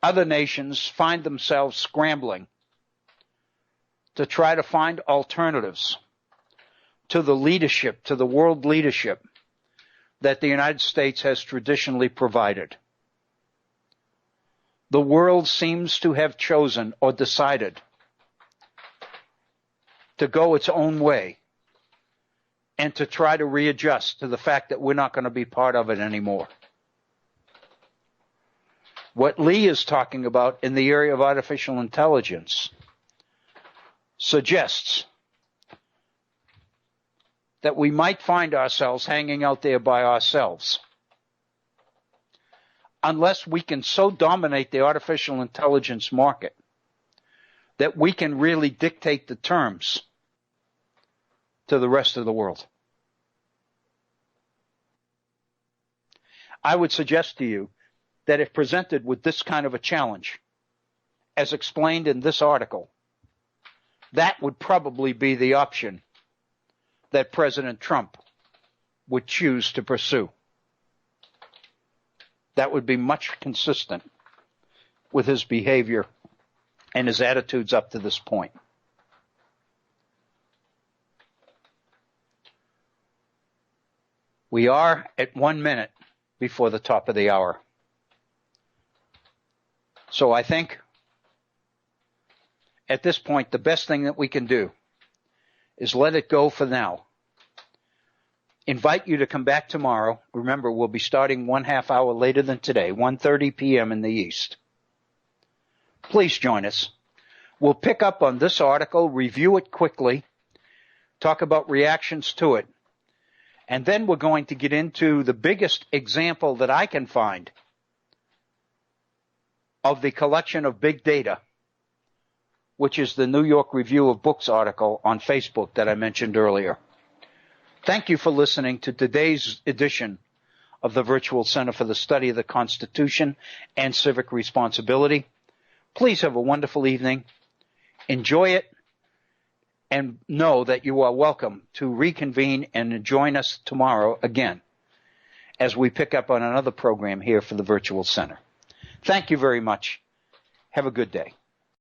Speaker 2: Other nations find themselves scrambling to try to find alternatives to the leadership, to the world leadership that the United States has traditionally provided. The world seems to have chosen or decided to go its own way and to try to readjust to the fact that we're not going to be part of it anymore. What Lee is talking about in the area of artificial intelligence suggests that we might find ourselves hanging out there by ourselves unless we can so dominate the artificial intelligence market that we can really dictate the terms to the rest of the world. I would suggest to you that if presented with this kind of a challenge, as explained in this article, that would probably be the option that President Trump would choose to pursue. That would be much consistent with his behavior and his attitudes up to this point. We are at 1 minute before the top of the hour. So I think at this point, the best thing that we can do is let it go for now. Invite you to come back tomorrow. Remember, we'll be starting 1/2 hour later than today, 1:30 p.m. in the East. Please join us. We'll pick up on this article, review it quickly, talk about reactions to it, and then we're going to get into the biggest example that I can find of the collection of big data, which is the New York Review of Books article on Facebook that I mentioned earlier. Thank you for listening to today's edition of the Virtual Center for the Study of the Constitution and Civic Responsibility. Please have a wonderful evening. Enjoy it, and know that you are welcome to reconvene and join us tomorrow again as we pick up on another program here for the Virtual Center. Thank you very much. Have a good day.